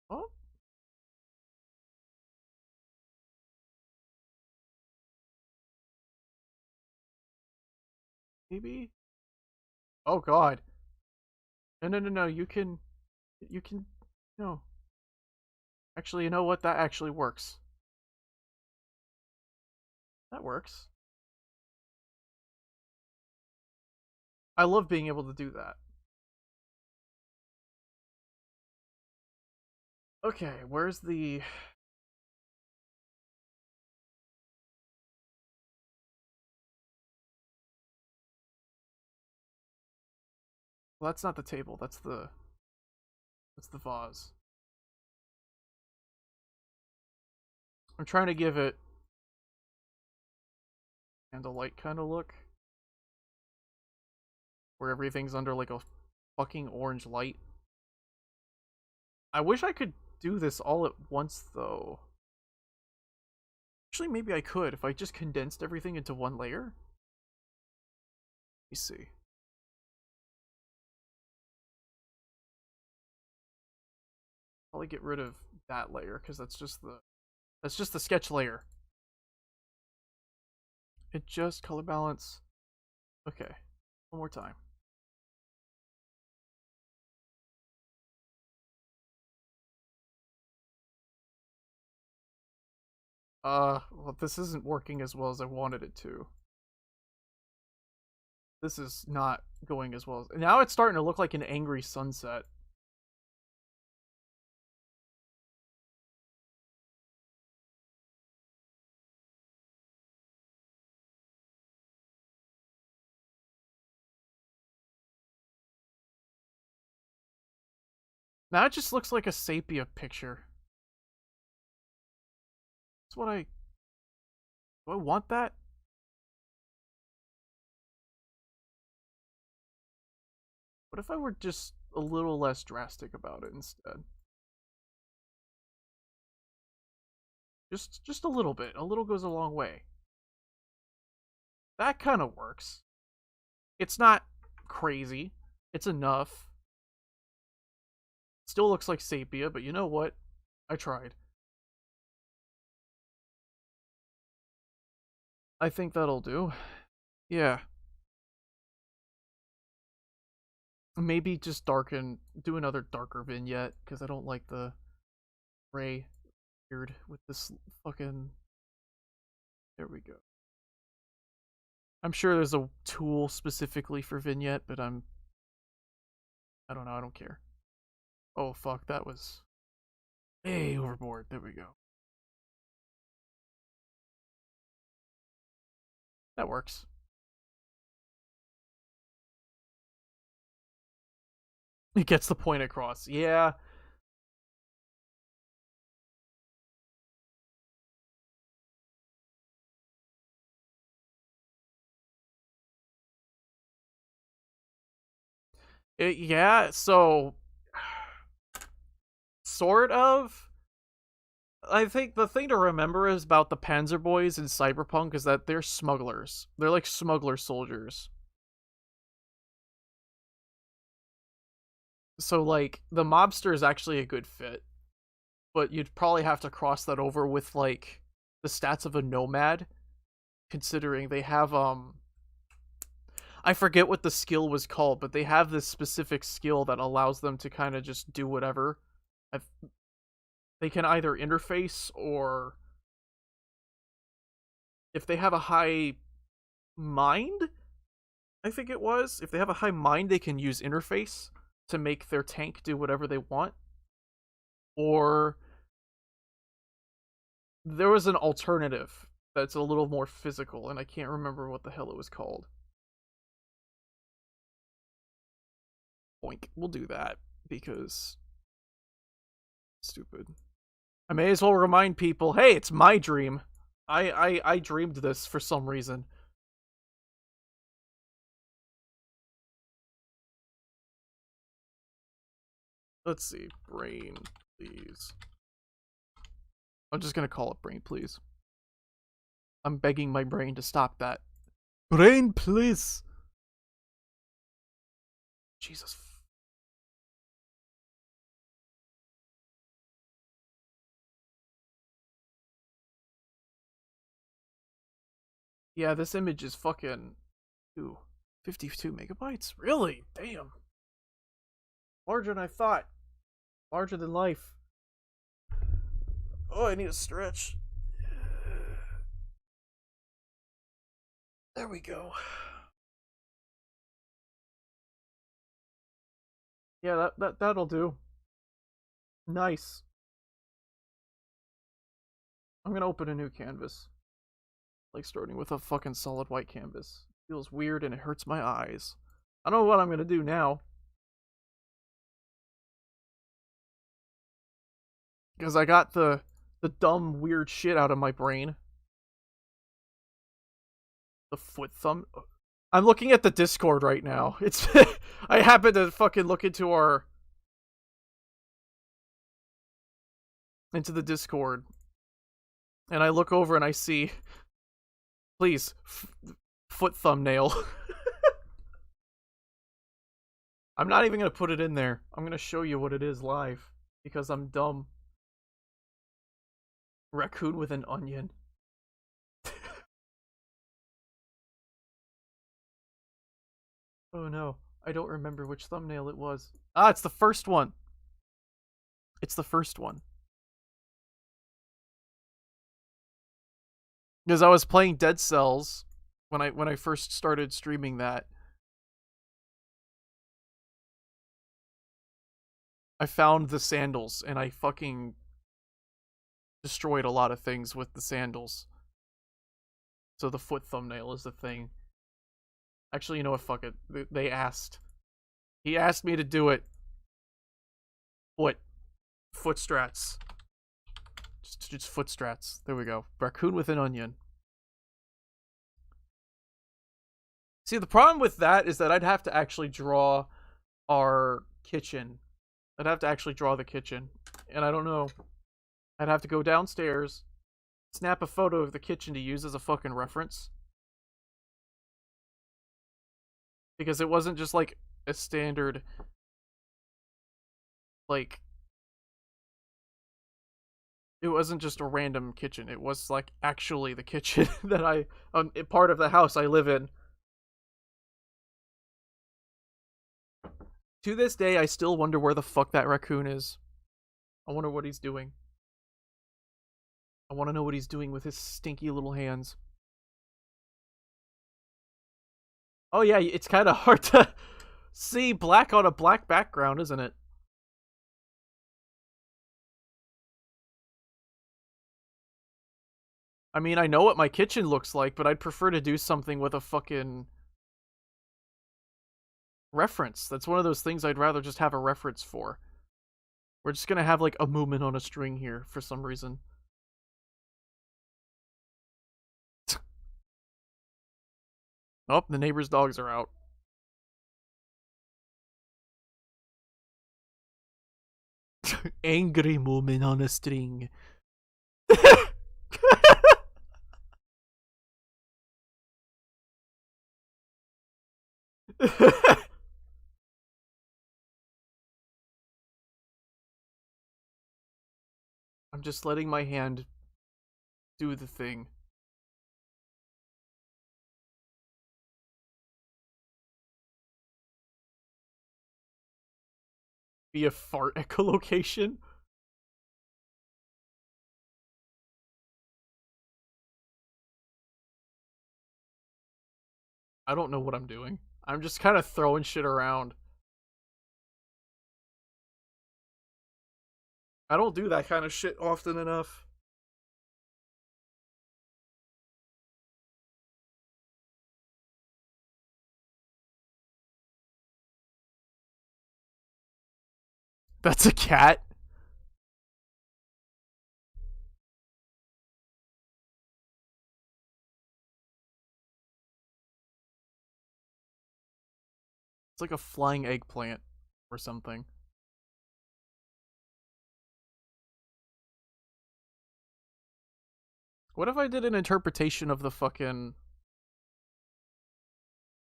Oh, maybe? Oh god. No, no, no, no. You can. No. Actually, you know what? That actually works. That works. I love being able to do that. Okay, where's the... Well, that's not the table. That's the vase. I'm trying to give it candlelight kind of look, where everything's under like a fucking orange light. I wish I could do this all at once, though. Actually, maybe I could if I just condensed everything into one layer. Let me see. Probably get rid of that layer because that's just the sketch layer. Adjust color balance. Okay, one more time. Well, this isn't working as well as I wanted it to. This is not going as well as... Now it's starting to look like an angry sunset. Now it just looks like a sepia picture. That's what I... Do I want that? What if I were just a little less drastic about it instead? Just a little bit. A little goes a long way. That kind of works. It's not crazy. It's enough. Still looks like sepia, but you know what? I tried. I think that'll do. Yeah. Maybe just do another darker vignette, because I don't like the gray beard with this fucking... There we go. I'm sure there's a tool specifically for vignette, but I don't know, I don't care. Oh fuck, that was way overboard. There we go. That works. It gets the point across. Yeah. Yeah, so sort of. I think the thing to remember is about the Panzer Boys in Cyberpunk is that they're smugglers. They're like smuggler soldiers. So like the mobster is actually a good fit, but you'd probably have to cross that over with like the stats of a nomad, considering they have I forget what the skill was called, but they have this specific skill that allows them to kind of just do whatever. I've, they can either interface, or if they have a high mind, I think it was. If they have a high mind, they can use interface to make their tank do whatever they want. Or there was an alternative that's a little more physical, and I can't remember what the hell it was called. Boink. We'll do that because stupid. I may as well remind people, hey, it's my dream. I dreamed this for some reason. Let's see. Brain, please. I'm just gonna call it brain, please. I'm begging my brain to stop that. Brain, please. Jesus. Yeah, this image is fucking... Ooh. 52 megabytes? Really? Damn. Larger than I thought. Larger than life. Oh, I need a stretch. There we go. Yeah, that'll do. Nice. I'm gonna open a new canvas. Like starting with a fucking solid white canvas. Feels weird and it hurts my eyes. I don't know what I'm gonna do now. Because I got the dumb weird shit out of my brain. The foot thumb. I'm looking at the Discord right now. It's I happened to fucking look into the Discord. And I look over and I see, please, foot thumbnail. I'm not even going to put it in there. I'm going to show you what it is live. Because I'm dumb. Raccoon with an onion. Oh no. I don't remember which thumbnail it was. Ah, it's the first one. It's the first one. Because I was playing Dead Cells when I first started streaming that. I found the sandals and I fucking destroyed a lot of things with the sandals. So the foot thumbnail is the thing. Actually, you know what? Fuck it. They asked. He asked me to do it. Foot strats. Just foot strats. There we go. Raccoon with an onion. See, the problem with that is that I'd have to actually draw our kitchen. I'd have to actually draw the kitchen. And I don't know. I'd have to go downstairs, snap a photo of the kitchen to use as a fucking reference. Because it wasn't just like a standard, like, it wasn't just a random kitchen. It was like actually the kitchen that part of the house I live in. To this day, I still wonder where the fuck that raccoon is. I wonder what he's doing. I want to know what he's doing with his stinky little hands. Oh yeah, it's kind of hard to see black on a black background, isn't it? I mean, I know what my kitchen looks like, but I'd prefer to do something with a fucking reference. That's one of those things I'd rather just have a reference for. We're just gonna have like a movement on a string here for some reason. Oh, the neighbor's dogs are out. Angry movement on a string. I'm just letting my hand do the thing. Be a fart echolocation. I don't know what I'm doing. I'm just kind of throwing shit around. I don't do that kind of shit often enough. That's a cat. It's like a flying eggplant or something. What if I did an interpretation of the fucking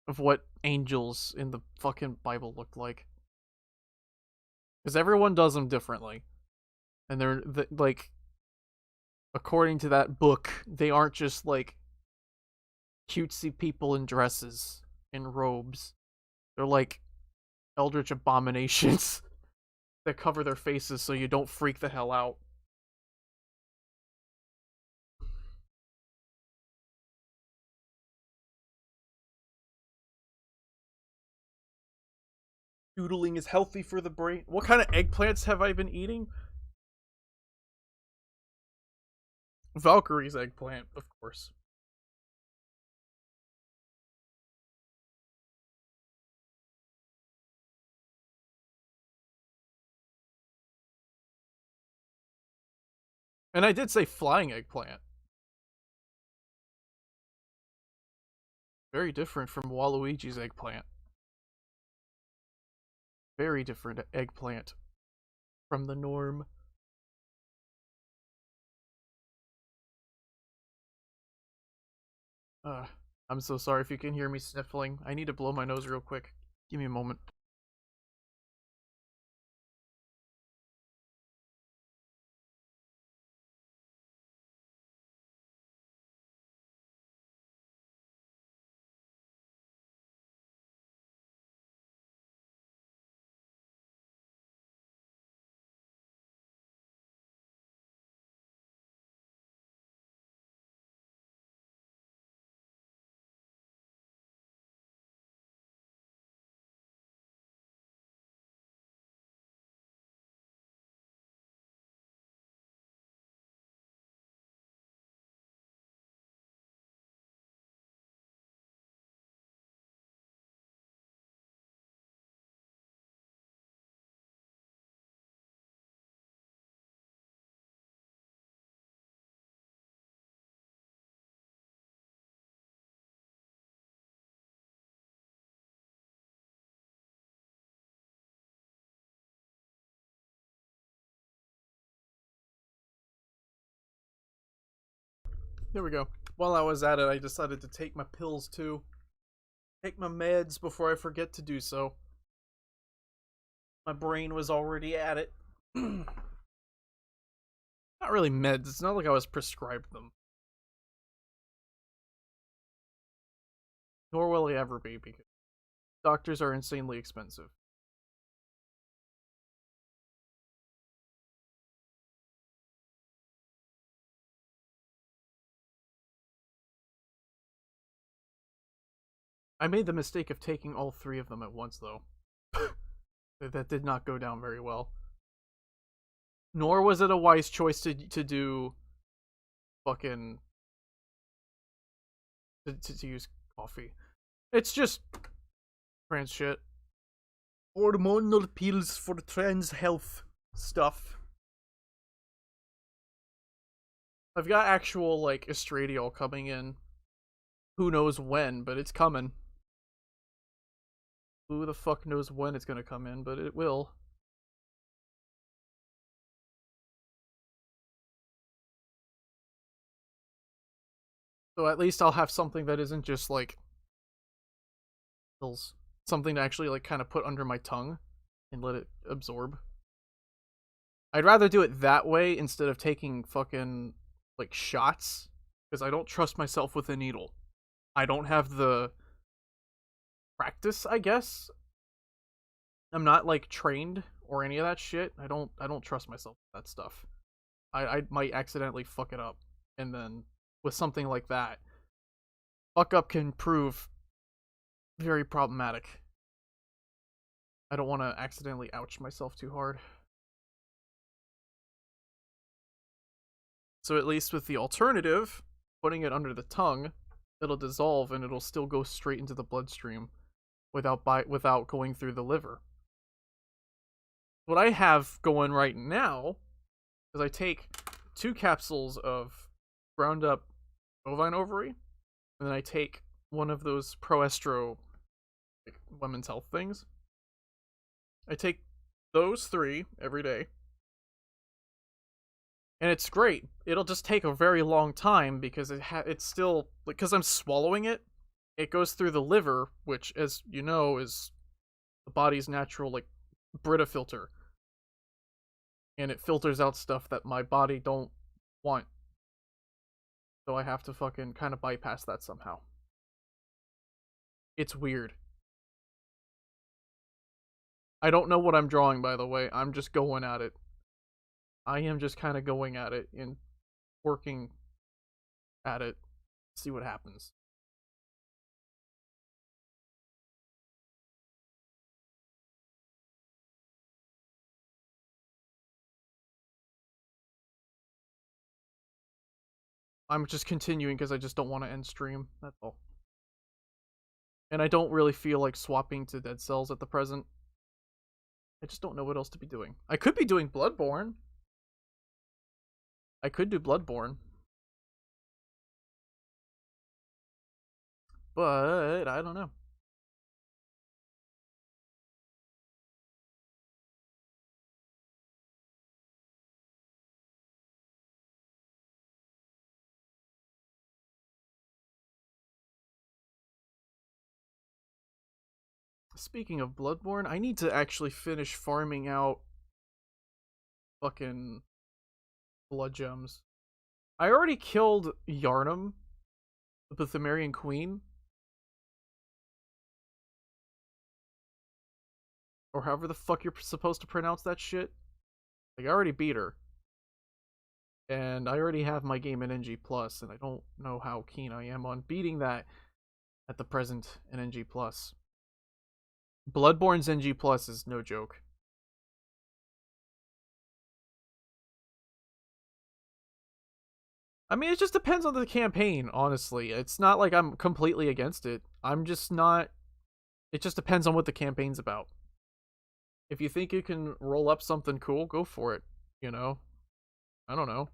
of what angels in the fucking Bible looked like? Because everyone does them differently, and they're like, according to that book, they aren't just like cutesy people in dresses. in robes. They're like eldritch abominations that cover their faces so you don't freak the hell out. Doodling is healthy for the brain. What kind of eggplants have I been eating? Valkyrie's eggplant, of course. And I did say flying eggplant. Very different from Waluigi's eggplant. Very different eggplant from the norm. Uh, I'm so sorry if you can hear me sniffling. I need to blow my nose real quick. Give me a moment. There we go. While I was at it, I decided to take my pills too. Take my meds before I forget to do so. My brain was already at it. Not really meds. It's not like I was prescribed them. Nor will I ever be, because doctors are insanely expensive. I made the mistake of taking all three of them at once, though. That did not go down very well. Nor was it a wise choice to do fucking to use coffee. It's just trans shit. Hormonal pills for trans health stuff. I've got actual like estradiol coming in. Who knows when, but it's coming. Who the fuck knows when it's gonna come in, but it will. So at least I'll have something that isn't just like pills. Something to actually like kind of put under my tongue and let it absorb. I'd rather do it that way instead of taking fucking like shots, because I don't trust myself with a needle. I don't have the practice, I guess. I'm not like trained or any of that shit. I don't trust myself with that stuff. I might accidentally fuck it up. And then with something like that, fuck up can prove very problematic. I don't want to accidentally ouch myself too hard. So at least with the alternative, putting it under the tongue, it'll dissolve and it'll still go straight into the bloodstream without going through the liver. What I have going right now is I take 2 capsules of ground up bovine ovary, and then I take one of those Proestro like women's health things. I take those 3 every day. And it's great. It'll just take a very long time because it's still, because I'm swallowing it. It goes through the liver, which, as you know, is the body's natural like Brita filter, and it filters out stuff that my body don't want. So I have to fucking kind of bypass that somehow. It's weird. I don't know what I'm drawing, by the way. I'm just going at it. I am just kind of going at it and working at it. See what happens. I'm just continuing because I just don't want to end stream. That's all. And I don't really feel like swapping to Dead Cells at the present. I just don't know what else to be doing. I could be doing Bloodborne. I could do Bloodborne. But I don't know. Speaking of Bloodborne, I need to actually finish farming out fucking blood gems. I already killed Yarnum, the Thumerian Queen, or however the fuck you're supposed to pronounce that shit. Like, I already beat her. And I already have my game in NG Plus, and I don't know how keen I am on beating that at the present in NG Plus. Bloodborne's NG Plus is no joke. I mean, it just depends on the campaign, honestly. It's not like I'm completely against it. I'm just not. It just depends on what the campaign's about. If you think you can roll up something cool, go for it. You know? I don't know.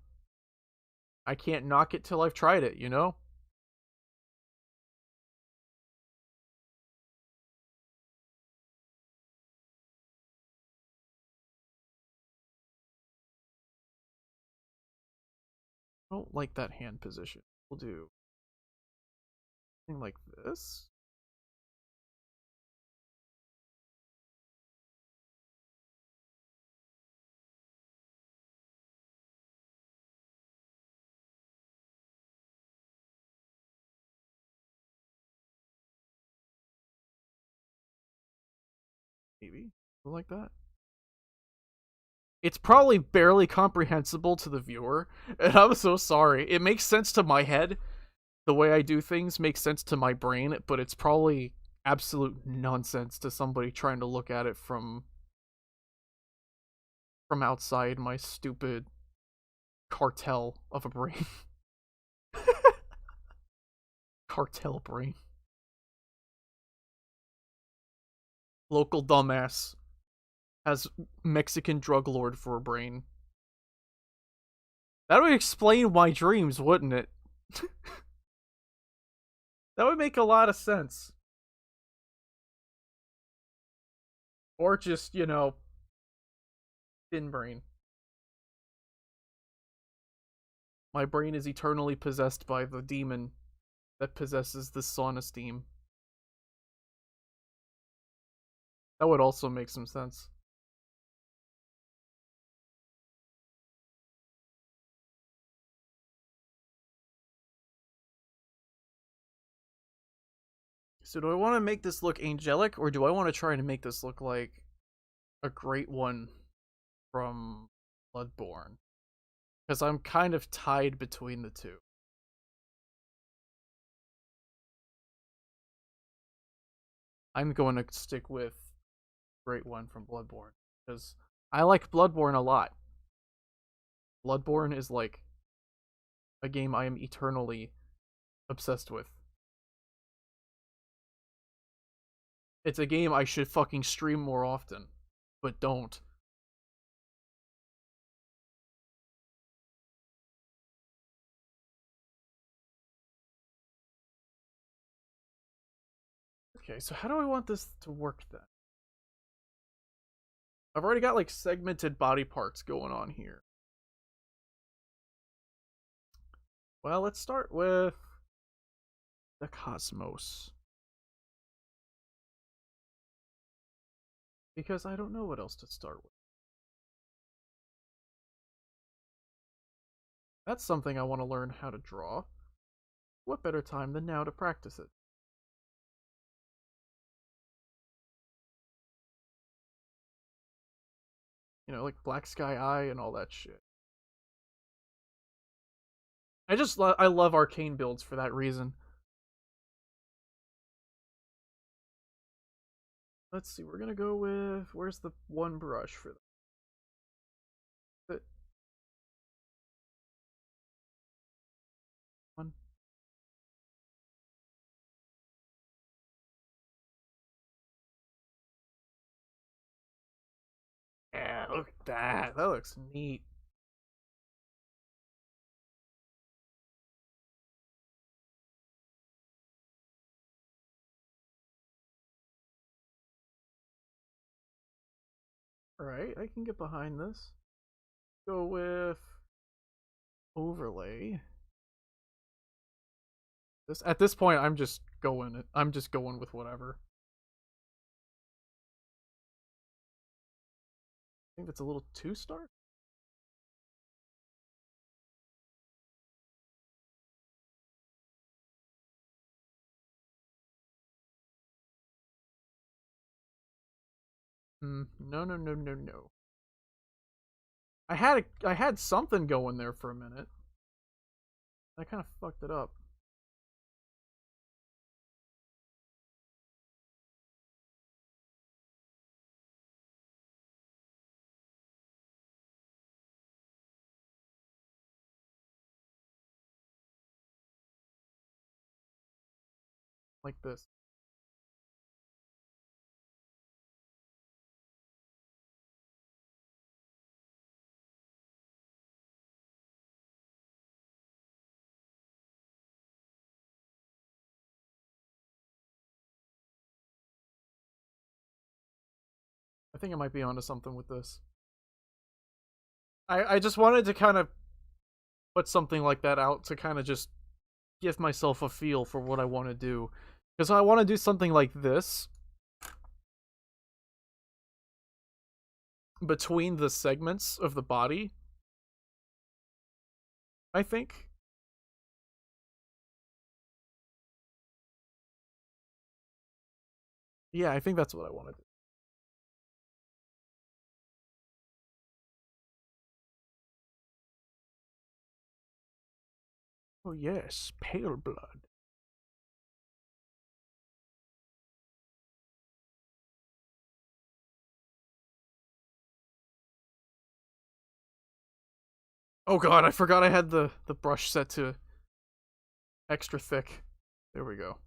I can't knock it till I've tried it, you know? I don't like that hand position. We'll do something like this. Maybe. Like that. It's probably barely comprehensible to the viewer, and I'm so sorry. It makes sense to my head. The way I do things makes sense to my brain, but it's probably absolute nonsense to somebody trying to look at it from outside my stupid cartel of a brain. Cartel brain. Local dumbass has Mexican drug lord for a brain. That would explain my dreams, wouldn't it? That would make a lot of sense. Or just, thin brain. My brain is eternally possessed by the demon that possesses the sauna steam. That would also make some sense. So do I want to make this look angelic, or do I want to try to make this look like a great one from Bloodborne? Because I'm kind of tied between the two. I'm going to stick with great one from Bloodborne because I like Bloodborne a lot. Bloodborne is like a game I am eternally obsessed with. It's a game I should fucking stream more often, but don't. Okay, so how do I want this to work then? I've already got like segmented body parts going on here. Well, let's start with the cosmos. Because I don't know what else to start with. That's something I want to learn how to draw. What better time than now to practice it? like Black Sky Eye and all that shit. I love arcane builds for that reason. Let's see, we're gonna go with, where's the one brush for the one? Yeah, look at that. That looks neat. Alright, I can get behind this. Go with overlay. This at this point I'm just going with whatever. I think that's a little too stark. No, no, no, no, no. I had something going there for a minute. I kind of fucked it up. Like this. I think I might be onto something with this. I just wanted to kind of put something like that out to kind of just give myself a feel for what I want to do. Because I want to do something like this between the segments of the body, I think. Yeah, I think that's what I want to do. Oh yes, pale blood. Oh god, I forgot I had the brush set to extra thick. There we go.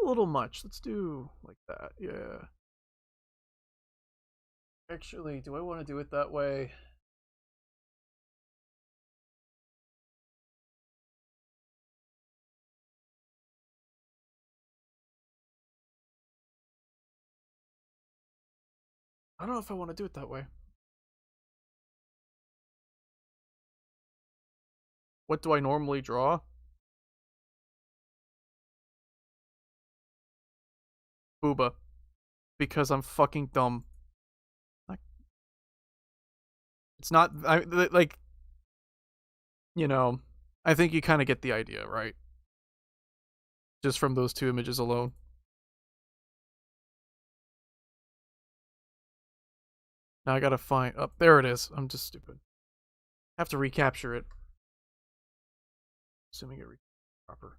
A little much. Let's do like that. Yeah. Actually, do I want to do it that way? I don't know if I want to do it that way. What do I normally draw? Booba. Because I'm fucking dumb. It's not like, you know, I think you kind of get the idea, right? Just from those two images alone. Now I gotta find. Oh, there it is. I'm just stupid. I have to recapture it. Assuming it proper.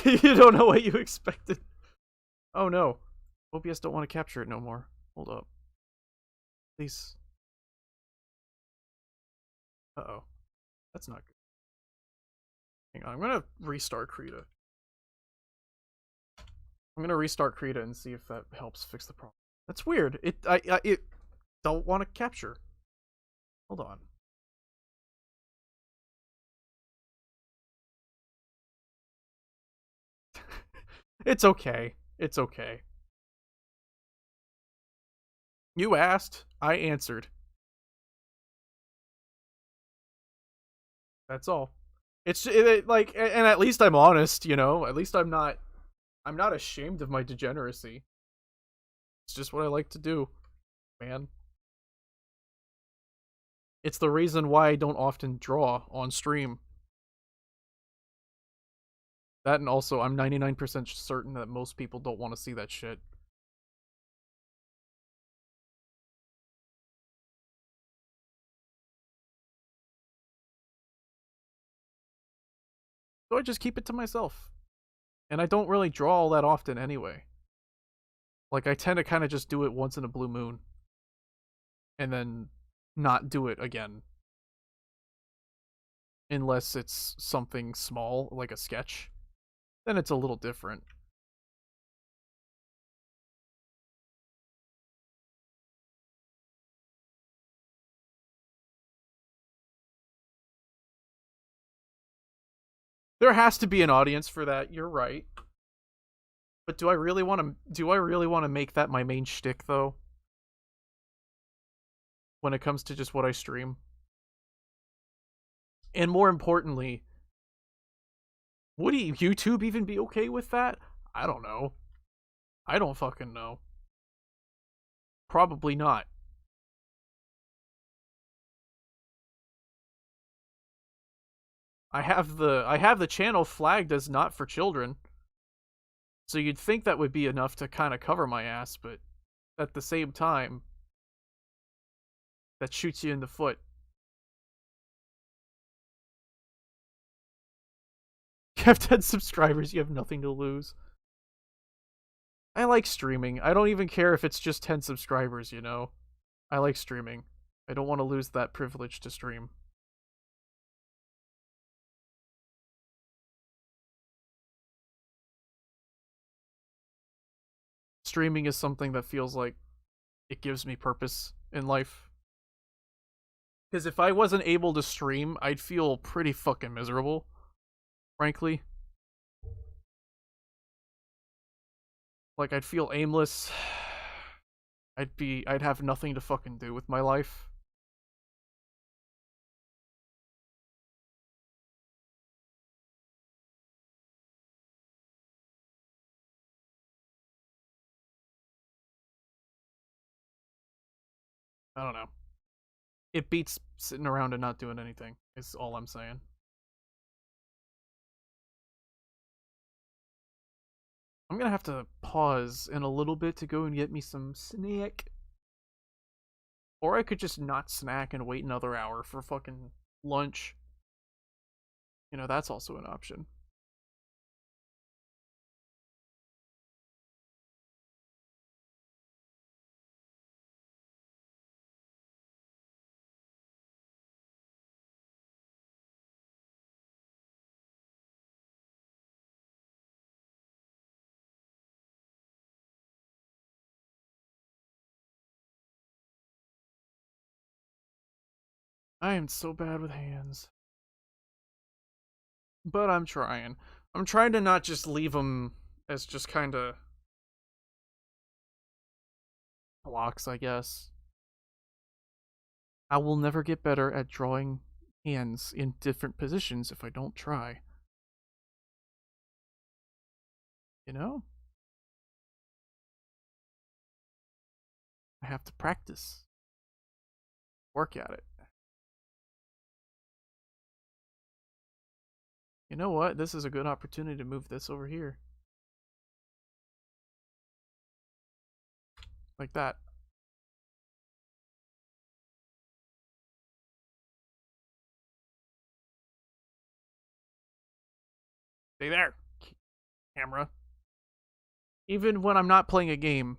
You don't know what you expected. Oh no. OBS don't want to capture it no more. Hold up. Please. Uh-oh. That's not good. Hang on. I'm gonna restart Krita. I'm gonna restart Krita and see if that helps fix the problem. That's weird. It don't want to capture. Hold on. It's okay. It's okay. You asked, I answered. That's all. Like, and at least I'm honest, you know. At least I'm not ashamed of my degeneracy. It's just what I like to do, man. It's the reason why I don't often draw on stream. That, and also I'm 99% certain that most people don't want to see that shit. So I just keep it to myself. And I don't really draw all that often anyway. Like, I tend to kind of just do it once in a blue moon. And then not do it again. Unless it's something small, like a sketch. Then it's a little different. There has to be an audience for that, you're right. But do I really want to make that my main shtick though? When it comes to just what I stream? And more importantly, would YouTube even be okay with that? I don't know. I don't fucking know. Probably not. I have the channel flagged as not for children. So you'd think that would be enough to kind of cover my ass, but at the same time, that shoots you in the foot. You have 10 subscribers, you have nothing to lose. I like streaming. I don't even care if it's just 10 subscribers, you know? I like streaming. I don't want to lose that privilege to stream. Streaming is something that feels like it gives me purpose in life. Because if I wasn't able to stream, I'd feel pretty fucking miserable, frankly. Like, I'd feel aimless. I'd have nothing to fucking do with my life. I don't know. It beats sitting around and not doing anything, is all I'm saying. I'm gonna have to pause in a little bit to go and get me some snack. Or I could just not snack and wait another hour for fucking lunch. You know, that's also an option. I am so bad with hands. But I'm trying. I'm trying to not just leave them as just kind of blocks, I guess. I will never get better at drawing hands in different positions if I don't try. You know? I have to practice. Work at it. You know what? This is a good opportunity to move this over here. Like that. Stay there, camera. Even when I'm not playing a game.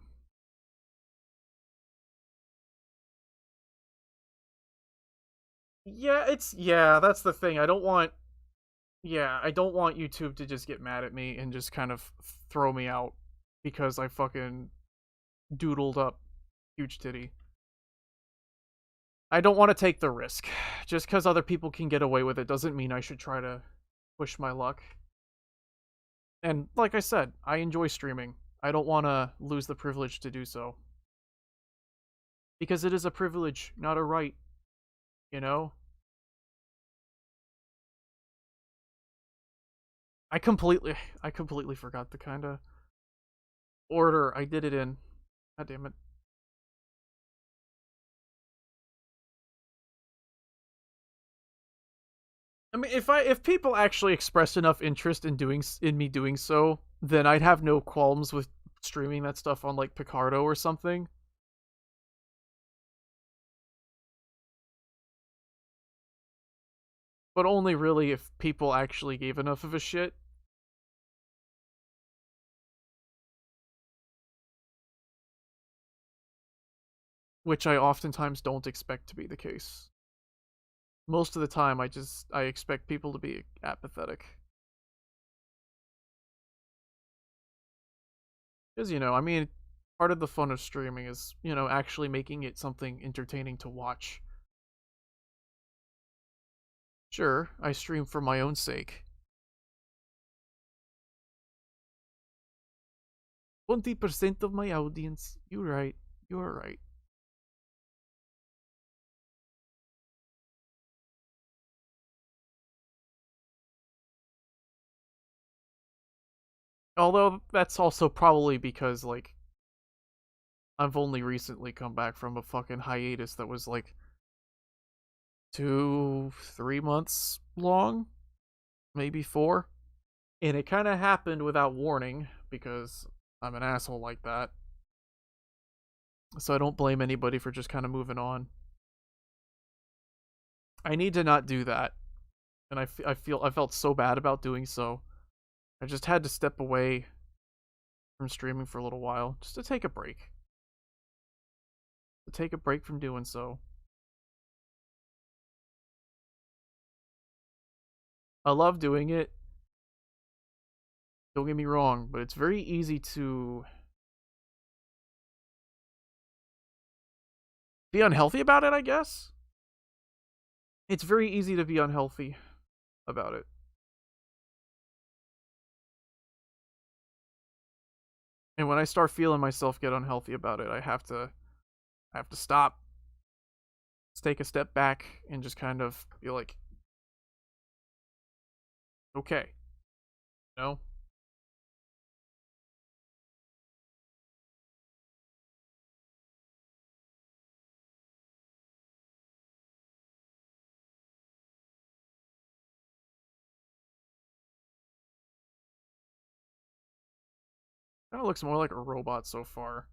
Yeah, that's the thing. I don't want YouTube to just get mad at me and just kind of throw me out because I fucking doodled up huge titty. I don't want to take the risk. Just because other people can get away with it doesn't mean I should try to push my luck. And like I said, I enjoy streaming. I don't want to lose the privilege to do so. Because it is a privilege, not a right. You know? I completely forgot the kind of order I did it in. God damn it. I mean, if people actually expressed enough interest in me doing so, then I'd have no qualms with streaming that stuff on like Picardo or something. But only really if people actually gave enough of a shit, which I oftentimes don't expect to be the case. Most of the time, I expect people to be apathetic. Because, I mean, part of the fun of streaming is, actually making it something entertaining to watch. Sure, I stream for my own sake. 20% of my audience. You're right. You're right. Although that's also probably because, like, I've only recently come back from a fucking hiatus that was like 2, 3 months long, maybe 4. And it kind of happened without warning because I'm an asshole like that. So I don't blame anybody for just kind of moving on. I need to not do that. And I felt so bad about doing so. I just had to step away from streaming for a little while just to take a break. To take a break from doing so. I love doing it. Don't get me wrong, but it's very easy to be unhealthy about it, I guess. It's very easy to be unhealthy about it. And when I start feeling myself get unhealthy about it, I have to stop, take a step back and just kind of be like, okay, you know? Kind of looks more like a robot so far.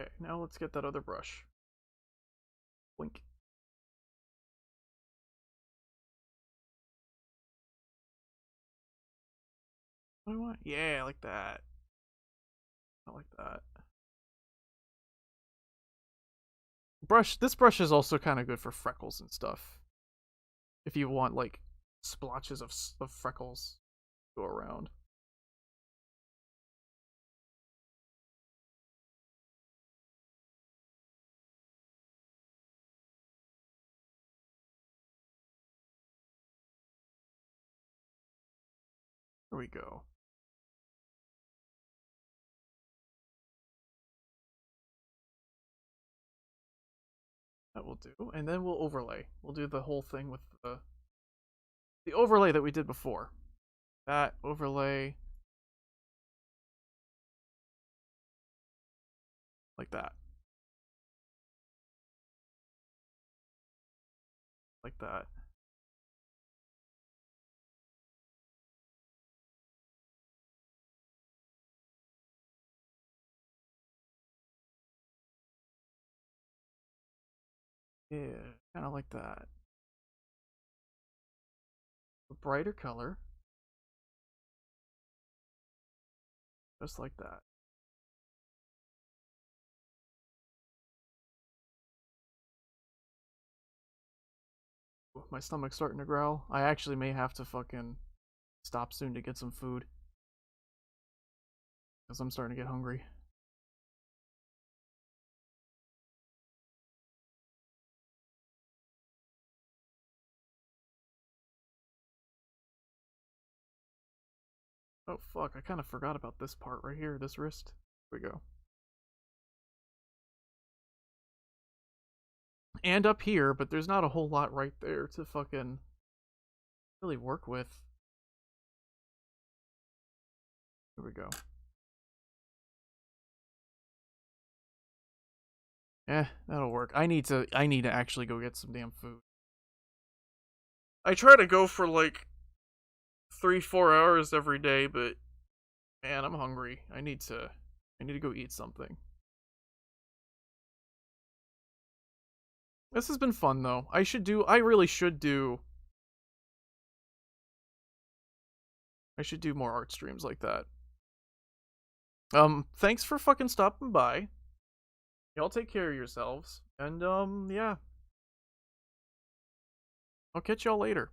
Okay, now let's get that other brush. Blink. What do I want? Yeah, like that. I like that. This brush is also kind of good for freckles and stuff. If you want like splotches of freckles to go around. There we go. That will do. And then we'll overlay. We'll do the whole thing with the overlay that we did before. That overlay like that. Like that. Yeah, kind of like that. A brighter color. Just like that. Ooh, my stomach's starting to growl. I actually may have to fucking stop soon to get some food. Because I'm starting to get hungry. Oh fuck, I kind of forgot about this part right here, this wrist. Here we go. And up here, but there's not a whole lot right there to fucking really work with. Here we go. That'll work. I need to actually go get some damn food. I try to go for like 3-4 hours every day, but man, I'm hungry. I need to go eat something. This has been fun though. I really should do more art streams like that. Thanks for fucking stopping by. Y'all take care of yourselves. And yeah. I'll catch y'all later.